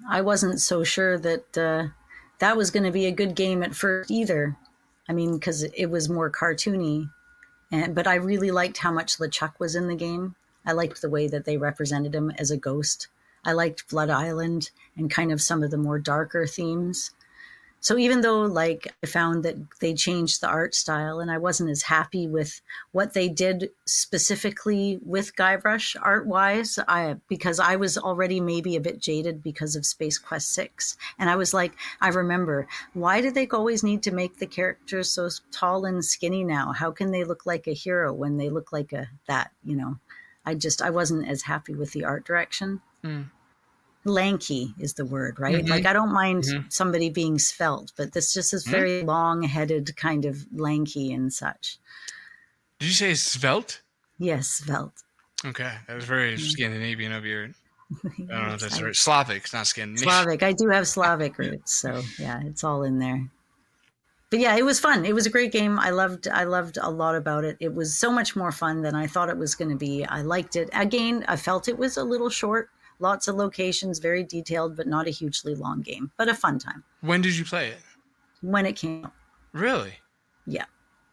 I wasn't so sure that that was going to be a good game at first either. I mean, because it was more cartoony, but I really liked how much LeChuck was in the game. I liked the way that they represented him as a ghost. I liked Blood Island and kind of some of the more darker themes. So even though like I found that they changed the art style and I wasn't as happy with what they did specifically with Guybrush art wise, because I was already maybe a bit jaded because of Space Quest 6. And I was like, I remember, why do they always need to make the characters so tall and skinny now? How can they look like a hero when they look like that, you know? I wasn't as happy with the art direction. Mm. Lanky is the word, right? Mm-hmm. Like I don't mind Mm-hmm. somebody being svelte, but this just is very long-headed, kind of lanky and such. Did you say svelte? Yes, svelte. Okay, that was very Scandinavian of your. I don't know if that's right. Slavic, it's not Scandinavian. Slavic. I do have Slavic roots, so yeah, it's all in there. But yeah, it was fun. It was a great game. I loved a lot about it. It was so much more fun than I thought it was going to be. I liked it. Again, I felt it was a little short. Lots of locations, very detailed, but not a hugely long game, but a fun time. When did you play it? When it came out. Really? Yeah.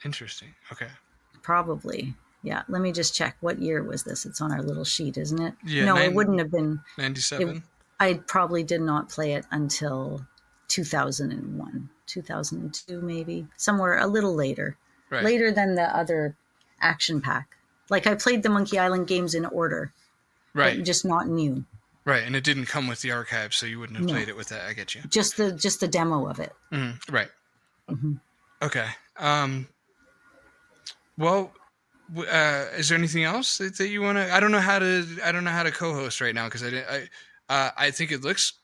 Interesting. Okay. Probably. Yeah. Let me just check. What year was this? It's on our little sheet, isn't it? Yeah. No, it wouldn't have been. 97. I probably did not play it until 2001, 2002, maybe. Somewhere a little later. Right. Later than the other action pack. Like I played the Monkey Island games in order. Right. But just not new. Right. And it didn't come with the archive, so you wouldn't have played it with that. I get you. Just the demo of it. Mm-hmm. Right. Mm-hmm. Okay. Well, is there anything else that you want to? I don't know how to co-host right now because I think it looks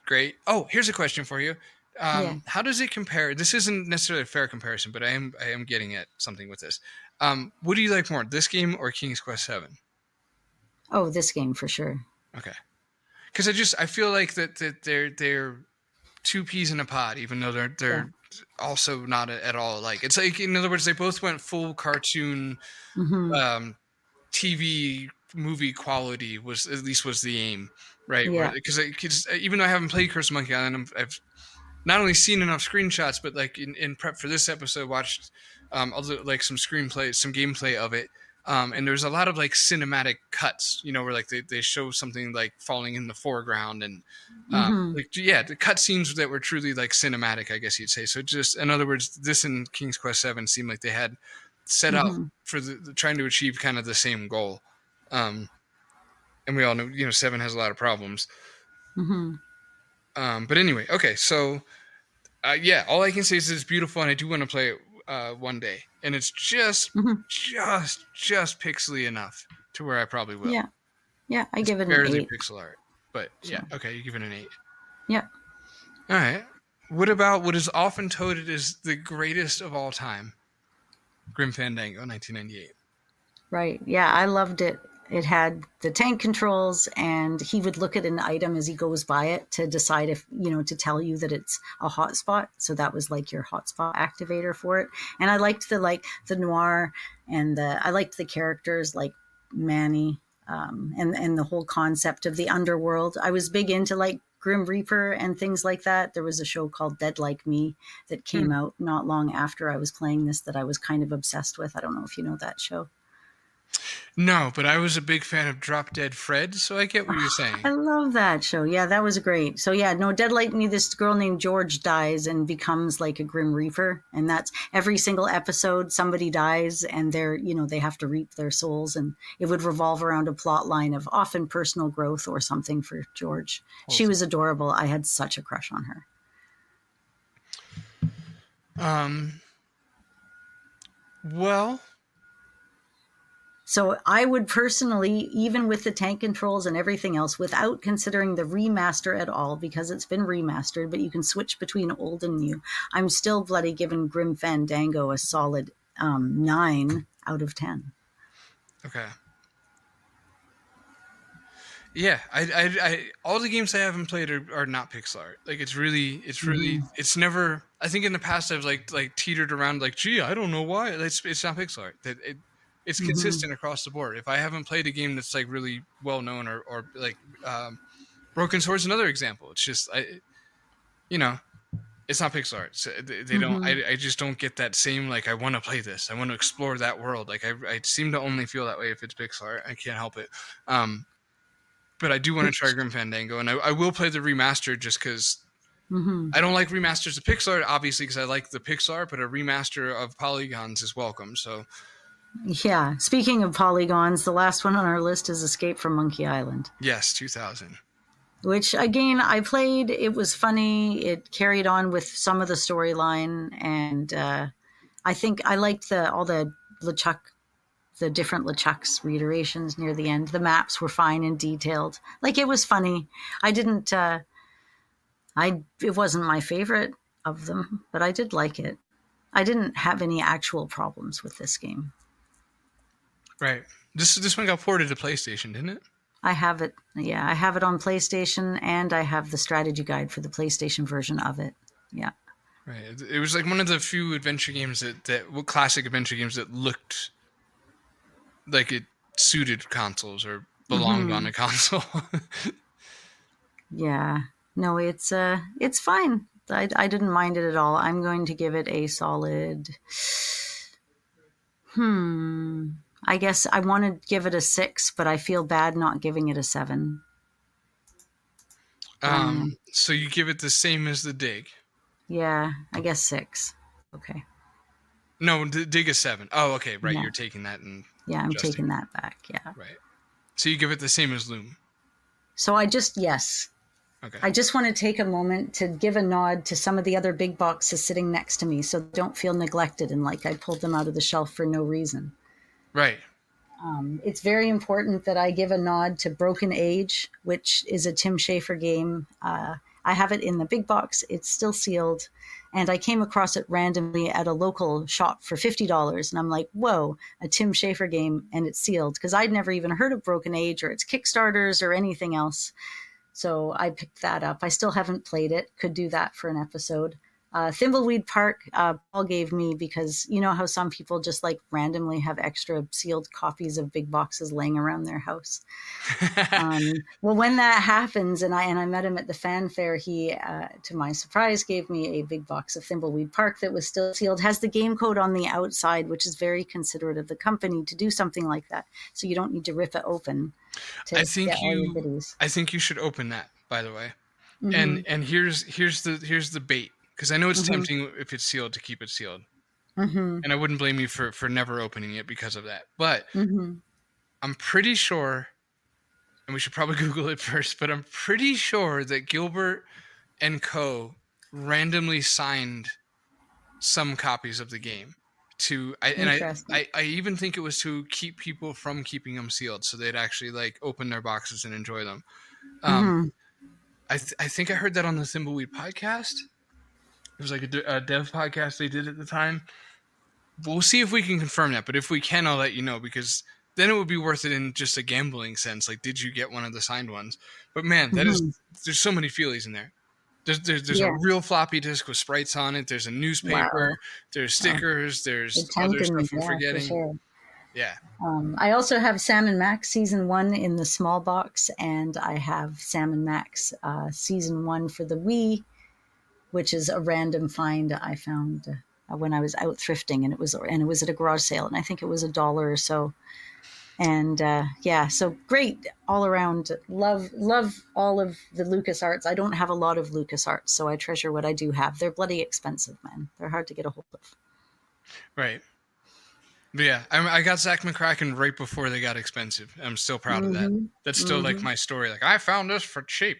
great. Oh, here's a question for you. How does it compare? This isn't necessarily a fair comparison, but I am getting at something with this. What do you like more, this game or King's Quest 7? Oh, this game for sure. Okay. Because I feel like that they're two peas in a pod, even though they're also not at all alike. It's like, in other words, they both went full cartoon, TV movie quality was the aim, right? Yeah. Because even though I haven't played Curse of Monkey Island, I've not only seen enough screenshots, but like in prep for this episode, watched like some gameplay of it. And there's a lot of like cinematic cuts, where like they show something like falling in the foreground and the cut scenes that were truly like cinematic, I guess you'd say. So just, in other words, this and King's Quest 7 seemed like they had set out for the trying to achieve kind of the same goal. And we all know, 7 has a lot of problems. But anyway, okay. So all I can say is it's beautiful and I do want to play it one day, and it's just pixely enough to where I probably will. I give it an 8. Barely pixel art, but okay, you give it an 8. Yeah. All right. What about what is often touted as the greatest of all time, Grim Fandango, 1998? Right. Yeah, I loved it. It had the tank controls, and he would look at an item as he goes by it to decide if, to tell you that it's a hotspot. So that was like your hotspot activator for it. And I liked the noir, and I liked the characters like Manny, and the whole concept of the underworld. I was big into like Grim Reaper and things like that. There was a show called Dead Like Me that came out not long after I was playing this that I was kind of obsessed with. I don't know if you know that show. No, but I was a big fan of Drop Dead Fred, so I get what you're saying. I love that show. Yeah, that was great. So Dead Like Me, this girl named George dies and becomes like a Grim Reaper. And that's every single episode, somebody dies and they have to reap their souls. And it would revolve around a plot line of often personal growth or something for George. Awesome. She was adorable. I had such a crush on her. Well... So I would personally, even with the tank controls and everything else, without considering the remaster at all, because it's been remastered, but you can switch between old and new, I'm still bloody giving Grim Fandango a solid 9 out of 10. Okay. Yeah, I all the games I haven't played are not pixel art. Like it's never. I think in the past I've like teetered around like, gee, I don't know why it's not pixel art. It's consistent across the board. If I haven't played a game that's like really well known or like Broken Sword's another example. It's just It's not pixel art. So they don't. I just don't get that same like. I want to play this. I want to explore that world. Like I seem to only feel that way if it's pixel art. I can't help it. But I do want to try Grim Fandango, and I will play the remaster just because I don't like remasters of pixel art, obviously, because I like the pixel art, but a remaster of polygons is welcome. So, yeah. Speaking of polygons, the last one on our list is Escape from Monkey Island. yes, 2000. Which, again, I played. It was funny. It carried on with some of the storyline, and I think I liked all the LeChuck, the different LeChucks reiterations near the end. The maps were fine and detailed. Like, it was funny. I didn't. It wasn't my favorite of them, but I did like it. I didn't have any actual problems with this game. Right. This one got ported to PlayStation, didn't it? I have it. Yeah, I have it on PlayStation, and I have the strategy guide for the PlayStation version of it. Yeah. Right. It was like one of the few adventure games that classic adventure games that looked like it suited consoles or belonged on a console. Yeah. No, it's fine. I didn't mind it at all. I'm going to give it a solid. I guess I want to give it a 6, but I feel bad not giving it a 7. So you give it the same as the Dig? Yeah, I guess 6. Okay. No, the Dig is 7. Oh, okay, right. Yeah. You're taking that and Yeah, I'm adjusting. taking that back. Yeah. Right. So you give it the same as Loom? So yes. Okay. I just want to take a moment to give a nod to some of the other big boxes sitting next to me, so don't feel neglected and like I pulled them out of the shelf for no reason. Right. It's very important that I give a nod to Broken Age, which is a Tim Schafer game. I have it in the big box. It's still sealed. And I came across it randomly at a local shop for $50. And I'm like, whoa, a Tim Schafer game, and it's sealed. Because I'd never even heard of Broken Age or its Kickstarters or anything else. So I picked that up. I still haven't played it. Could do that for an episode. Thimbleweed Park, Paul gave me because you know how some people just like randomly have extra sealed copies of big boxes laying around their house. Well, when that happens, and I met him at the fanfare, he, to my surprise, gave me a big box of Thimbleweed Park that was still sealed. Has the game code on the outside, which is very considerate of the company to do something like that. So you don't need to rip it open. I think you should open that, by the way. And here's the bait. Because I know it's tempting if it's sealed to keep it sealed. And I wouldn't blame you for never opening it because of that. But I'm pretty sure, and we should probably Google it first, but I'm pretty sure that Gilbert and Co. randomly signed some copies of the game. I even think it was to keep people from keeping them sealed so they'd actually like open their boxes and enjoy them. I think I heard that on the Thimbleweed podcast. It was like a dev podcast they did at the time. We'll see if we can confirm that, but if we can, I'll let you know, because then it would be worth it in just a gambling sense. Like, did you get one of the signed ones? But man, there's so many feelies in there. There's a real floppy disk with sprites on it. There's a newspaper. There's stickers. There's other stuff I'm forgetting. For sure. Yeah. I also have Sam & Max Season 1 in the small box, and I have Sam & Max Season 1 for the Wii, which is a random find I found when I was out thrifting, and it was at a garage sale, and I think it was $1 or so. And so great all around. Love all of the LucasArts. I don't have a lot of LucasArts, so I treasure what I do have. They're bloody expensive, man. They're hard to get a hold of. Right. But yeah, I got Zach McCracken right before they got expensive. I'm still proud of that. That's still like my story. Like, I found this for cheap.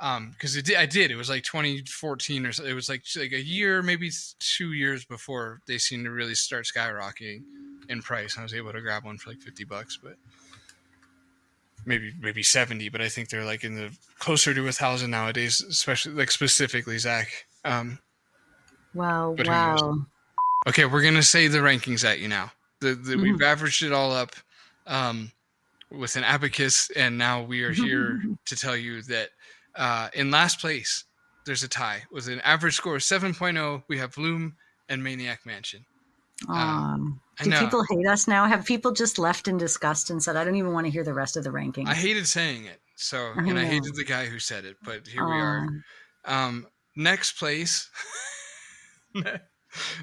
Because I did. It was like 2014 or so. It was like a year, maybe 2 years before they seemed to really start skyrocketing in price. I was able to grab one for like $50, but maybe 70. But I think they're like in the closer to 1,000 nowadays, especially like specifically Zach. Wow. Okay, we're gonna say the rankings at you now. We've averaged it all up with an abacus, and now we are here to tell you that. In last place, there's a tie with an average score of 7.0. We have Loom and Maniac Mansion. Do people hate us now? Have people just left in disgust and said, I don't even want to hear the rest of the rankings? I hated saying it. And I hated the guy who said it, but here we are. Next place,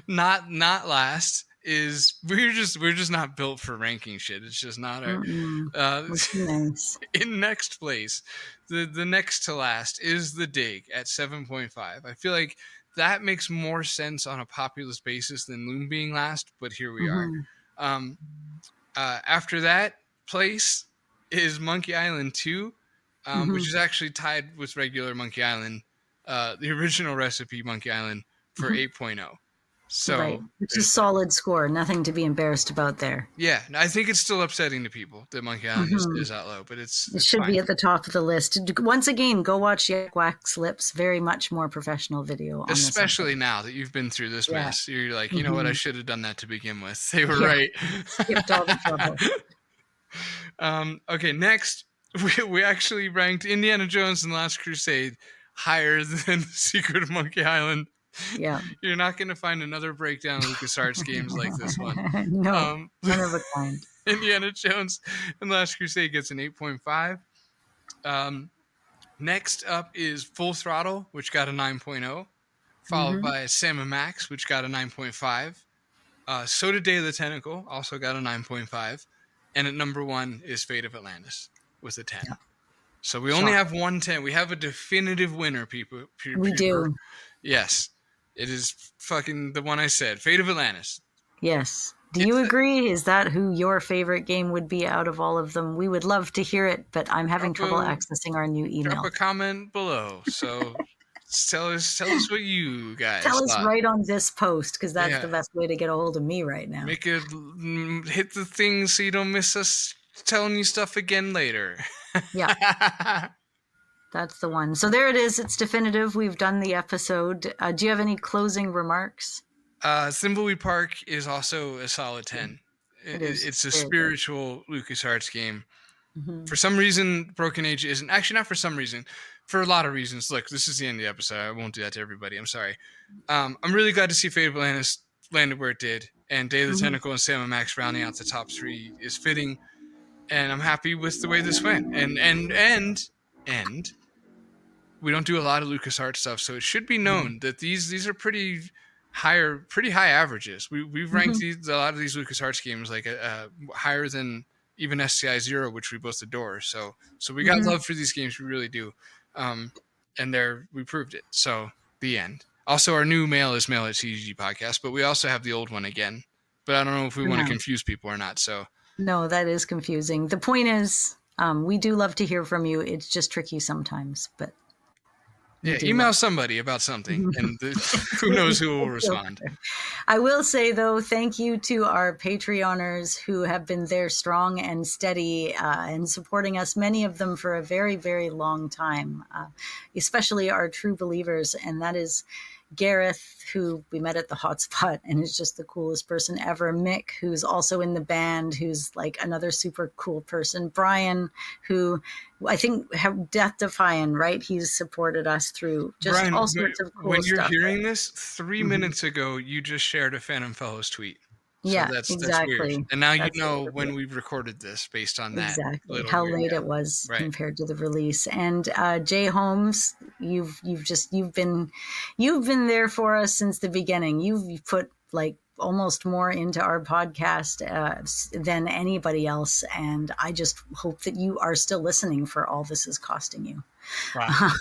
not last, is we're just not built for ranking shit. It's just not our. Nice. In next place, the next to last is the Dig at 7.5. I feel like that makes more sense on a populous basis than Loom being last, but here we are. After that place is Monkey Island 2, which is actually tied with regular Monkey Island, the original recipe Monkey Island, for 8.0. So, right, which is solid score. Nothing to be embarrassed about there. Yeah, I think it's still upsetting to people that Monkey Island is that low, but it should fine. be at the top of the list. Once again, go watch Yak Wax Lips. Very much more professional video. On Especially now that you've been through this mess. You're like, you know what? I should have done that to begin with. They were right. Skipped all the trouble. Okay, next, we actually ranked Indiana Jones and the Last Crusade higher than Secret of Monkey Island. Yeah. You're not going to find another breakdown of LucasArts games like this one. No, none of a kind. Indiana Jones and the Last Crusade gets an 8.5. Next up is Full Throttle, which got a 9.0, followed by Sam & Max, which got a 9.5. So did Day of the Tentacle, also got a 9.5. And at number 1 is Fate of Atlantis with a 10. Yeah. So we only have 1 10. We have a definitive winner, people. We do. Yes. It is fucking the one I said, Fate of Atlantis. Yes. Do you agree? Is that who your favorite game would be out of all of them? We would love to hear it, but I'm having trouble accessing our new email. Drop a comment below. So tell us what you guys tell us thought. Right on this post, because that's the best way to get a hold of me right now. Make it hit the thing so you don't miss us telling you stuff again later. Yeah. That's the one. So there it is. It's definitive. We've done the episode. Do you have any closing remarks? Thimbleweed Park is also a solid 10. It's a spiritual LucasArts game. For some reason, Broken Age isn't. Actually, not for some reason. For a lot of reasons. Look, this is the end of the episode. I won't do that to everybody. I'm sorry. I'm really glad to see Fate of Atlantis landed where it did. And Day of the Tentacle and Sam & Max rounding out the top 3 is fitting. And I'm happy with the way this went. And we don't do a lot of LucasArts stuff, so it should be known that these are pretty high averages. We've ranked a lot of these LucasArts games like higher than even SCI 0, which we both adore. So we got love for these games, we really do. And we proved it. So the end. Also, our new mail is mail@CGG Podcast, but we also have the old one again. But I don't know if we want to confuse people or not. So no, that is confusing. The point is, we do love to hear from you. It's just tricky sometimes, but. Yeah, email somebody about something, and who knows who will respond. I will say, though, thank you to our Patreoners who have been there strong and steady and supporting us, many of them for a very, very long time, especially our true believers, and that is Gareth, who we met at the Hotspot and is just the coolest person ever. Mick, who's also in the band, who's like another super cool person. Brian, who I think have Death Defying, right? He's supported us through just Brian, all sorts of cool when stuff. When you're hearing this, 3 minutes ago, you just shared a Phantom Fellows tweet. So that's exactly. That's weird. And now you know when we recorded this based on that. Exactly. How late it was compared to the release. And Jay Holmes, you've been there for us since the beginning. You've put like almost more into our podcast than anybody else. And I just hope that you are still listening for all this is costing you. Wow.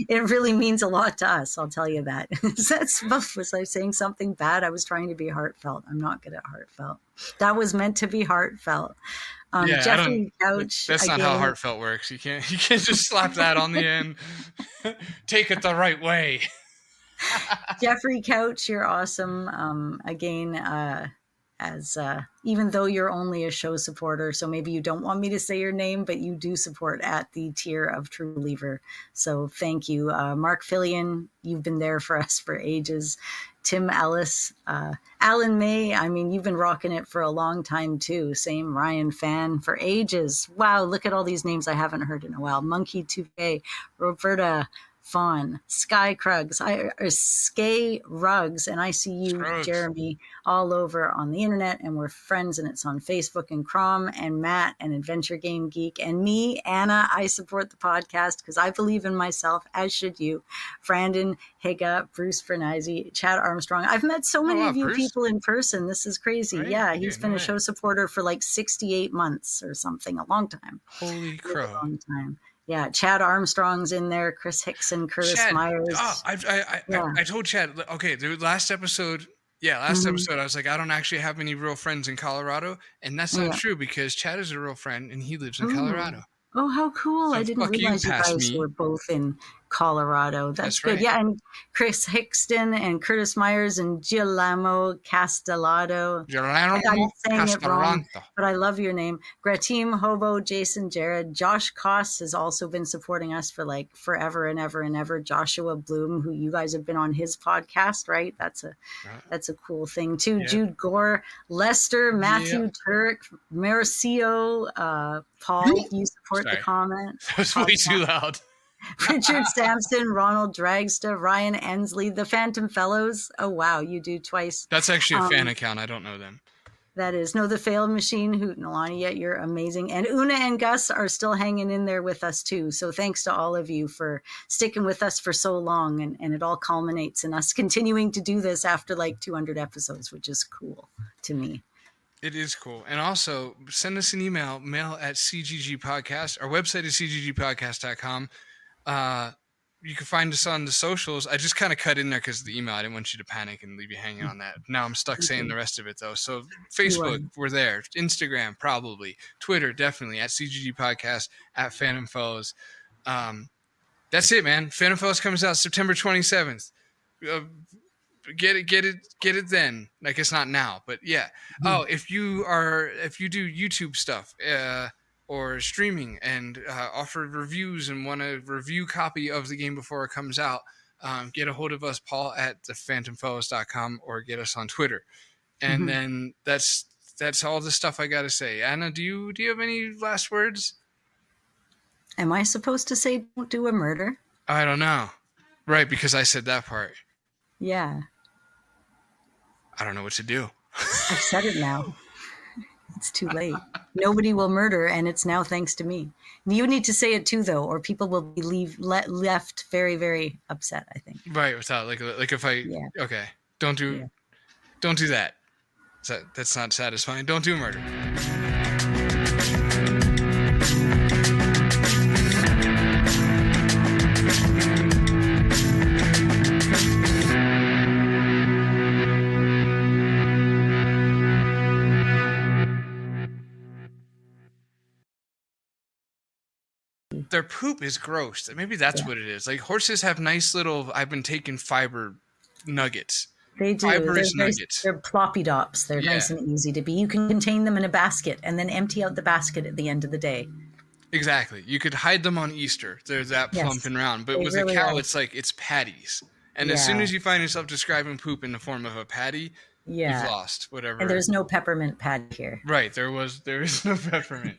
It really means a lot to us. I'll tell you that. Was I saying something bad? I was trying to be heartfelt. I'm not good at heartfelt. That was meant to be heartfelt. Jeffrey Couch. That's not how heartfelt works. You can't just slap that on the end. Take it the right way. Jeffrey Couch, you're awesome. Even though you're only a show supporter, so maybe you don't want me to say your name, but you do support at the tier of True Believer. So thank you. Mark Fillion, you've been there for us for ages. Tim Ellis, Alan May, I mean, you've been rocking it for a long time too. Same. Ryan Fan for ages. Wow, look at all these names I haven't heard in a while. Monkey 2K, Roberta, Fawn, Sky Krugs, or Skay Rugs, and I see you, Scruggs. Jeremy, all over on the internet, and we're friends, and it's on Facebook, and Crom, and Matt, and Adventure Game Geek, and me, Anna. I support the podcast because I believe in myself, as should you. Brandon Higa, Bruce Fernizzi, Chad Armstrong. I've met so many of you Bruce. people in person. This is crazy. Right? Yeah, he's been no a way. show supporter for like 68 months or something, a long time. Holy A crow. long time. Yeah, Chad Armstrong's in there, Chris Hickson, Curtis Chad, Myers. I told Chad, okay, the last episode, episode, I was like, I don't actually have any real friends in Colorado. And that's not true because Chad is a real friend and he lives in Colorado. Oh, how cool. So I didn't fuck you, realize you past guys me. were both in Colorado. That's good. right. Yeah, and Chris Hickston and Curtis Myers and Girolamo Castellado. I'm saying it wrong, but I love your name. Gratim, Hobo, Jason, Jared. Josh Koss has also been supporting us for like forever and ever and ever. Joshua Bloom, who you guys have been on his podcast, right? That's a cool thing too. Yeah. Jude Gore, Lester, Matthew Turk, Marcio, Paul, you support the comment. That was way too loud. Richard Sampson, Ronald Dragsta, Ryan Ensley, the Phantom Fellows. Oh, wow, you do twice. That's actually a fan account. I don't know them. That is. No, the Failed Machine, Hoot Nalani, you're amazing. And Una and Gus are still hanging in there with us, too. So thanks to all of you for sticking with us for so long. And it all culminates in us continuing to do this after like 200 episodes, which is cool to me. It is cool. And also, send us an email, mail@CGGpodcast. Our website is cggpodcast.com. You can find us on the socials. I just kind of cut in there because of the email. I didn't want you to panic and leave you hanging on that. Now I'm stuck saying the rest of it, though. So Facebook, we're there. Instagram, probably. Twitter, definitely. @CGG Podcast, @Phantom Foes. That's it, man. Phantom Foes comes out September 27th. Get it then. Like, it's not now, but yeah. Oh, if you do YouTube stuff, or streaming and offer reviews and want a review copy of the game before it comes out, get a hold of us, Paul @thephantomfellows.com, or get us on Twitter. And then that's all the stuff I got to say. Anna, do you have any last words? Am I supposed to say don't do a murder? I don't know. Right, because I said that part. Yeah. I don't know what to do. I've said it now. It's too late. Nobody will murder, and it's now thanks to me. You need to say it too, though, or people will be left very, very upset, I think. Right, without like if I okay, don't do that. That's not satisfying. Don't do murder. Their poop is gross. Maybe that's what it is. Like, horses have nice little, I've been taking fiber nuggets. They do. Fibrous nuggets. They're ploppy dops. They're nice and easy to be. You can contain them in a basket and then empty out the basket at the end of the day. Exactly. You could hide them on Easter. They're that plump and round. But with really a cow, it's like, it's patties. And as soon as you find yourself describing poop in the form of a patty, you've lost whatever. And there's no peppermint patty here. Right. There is no peppermint.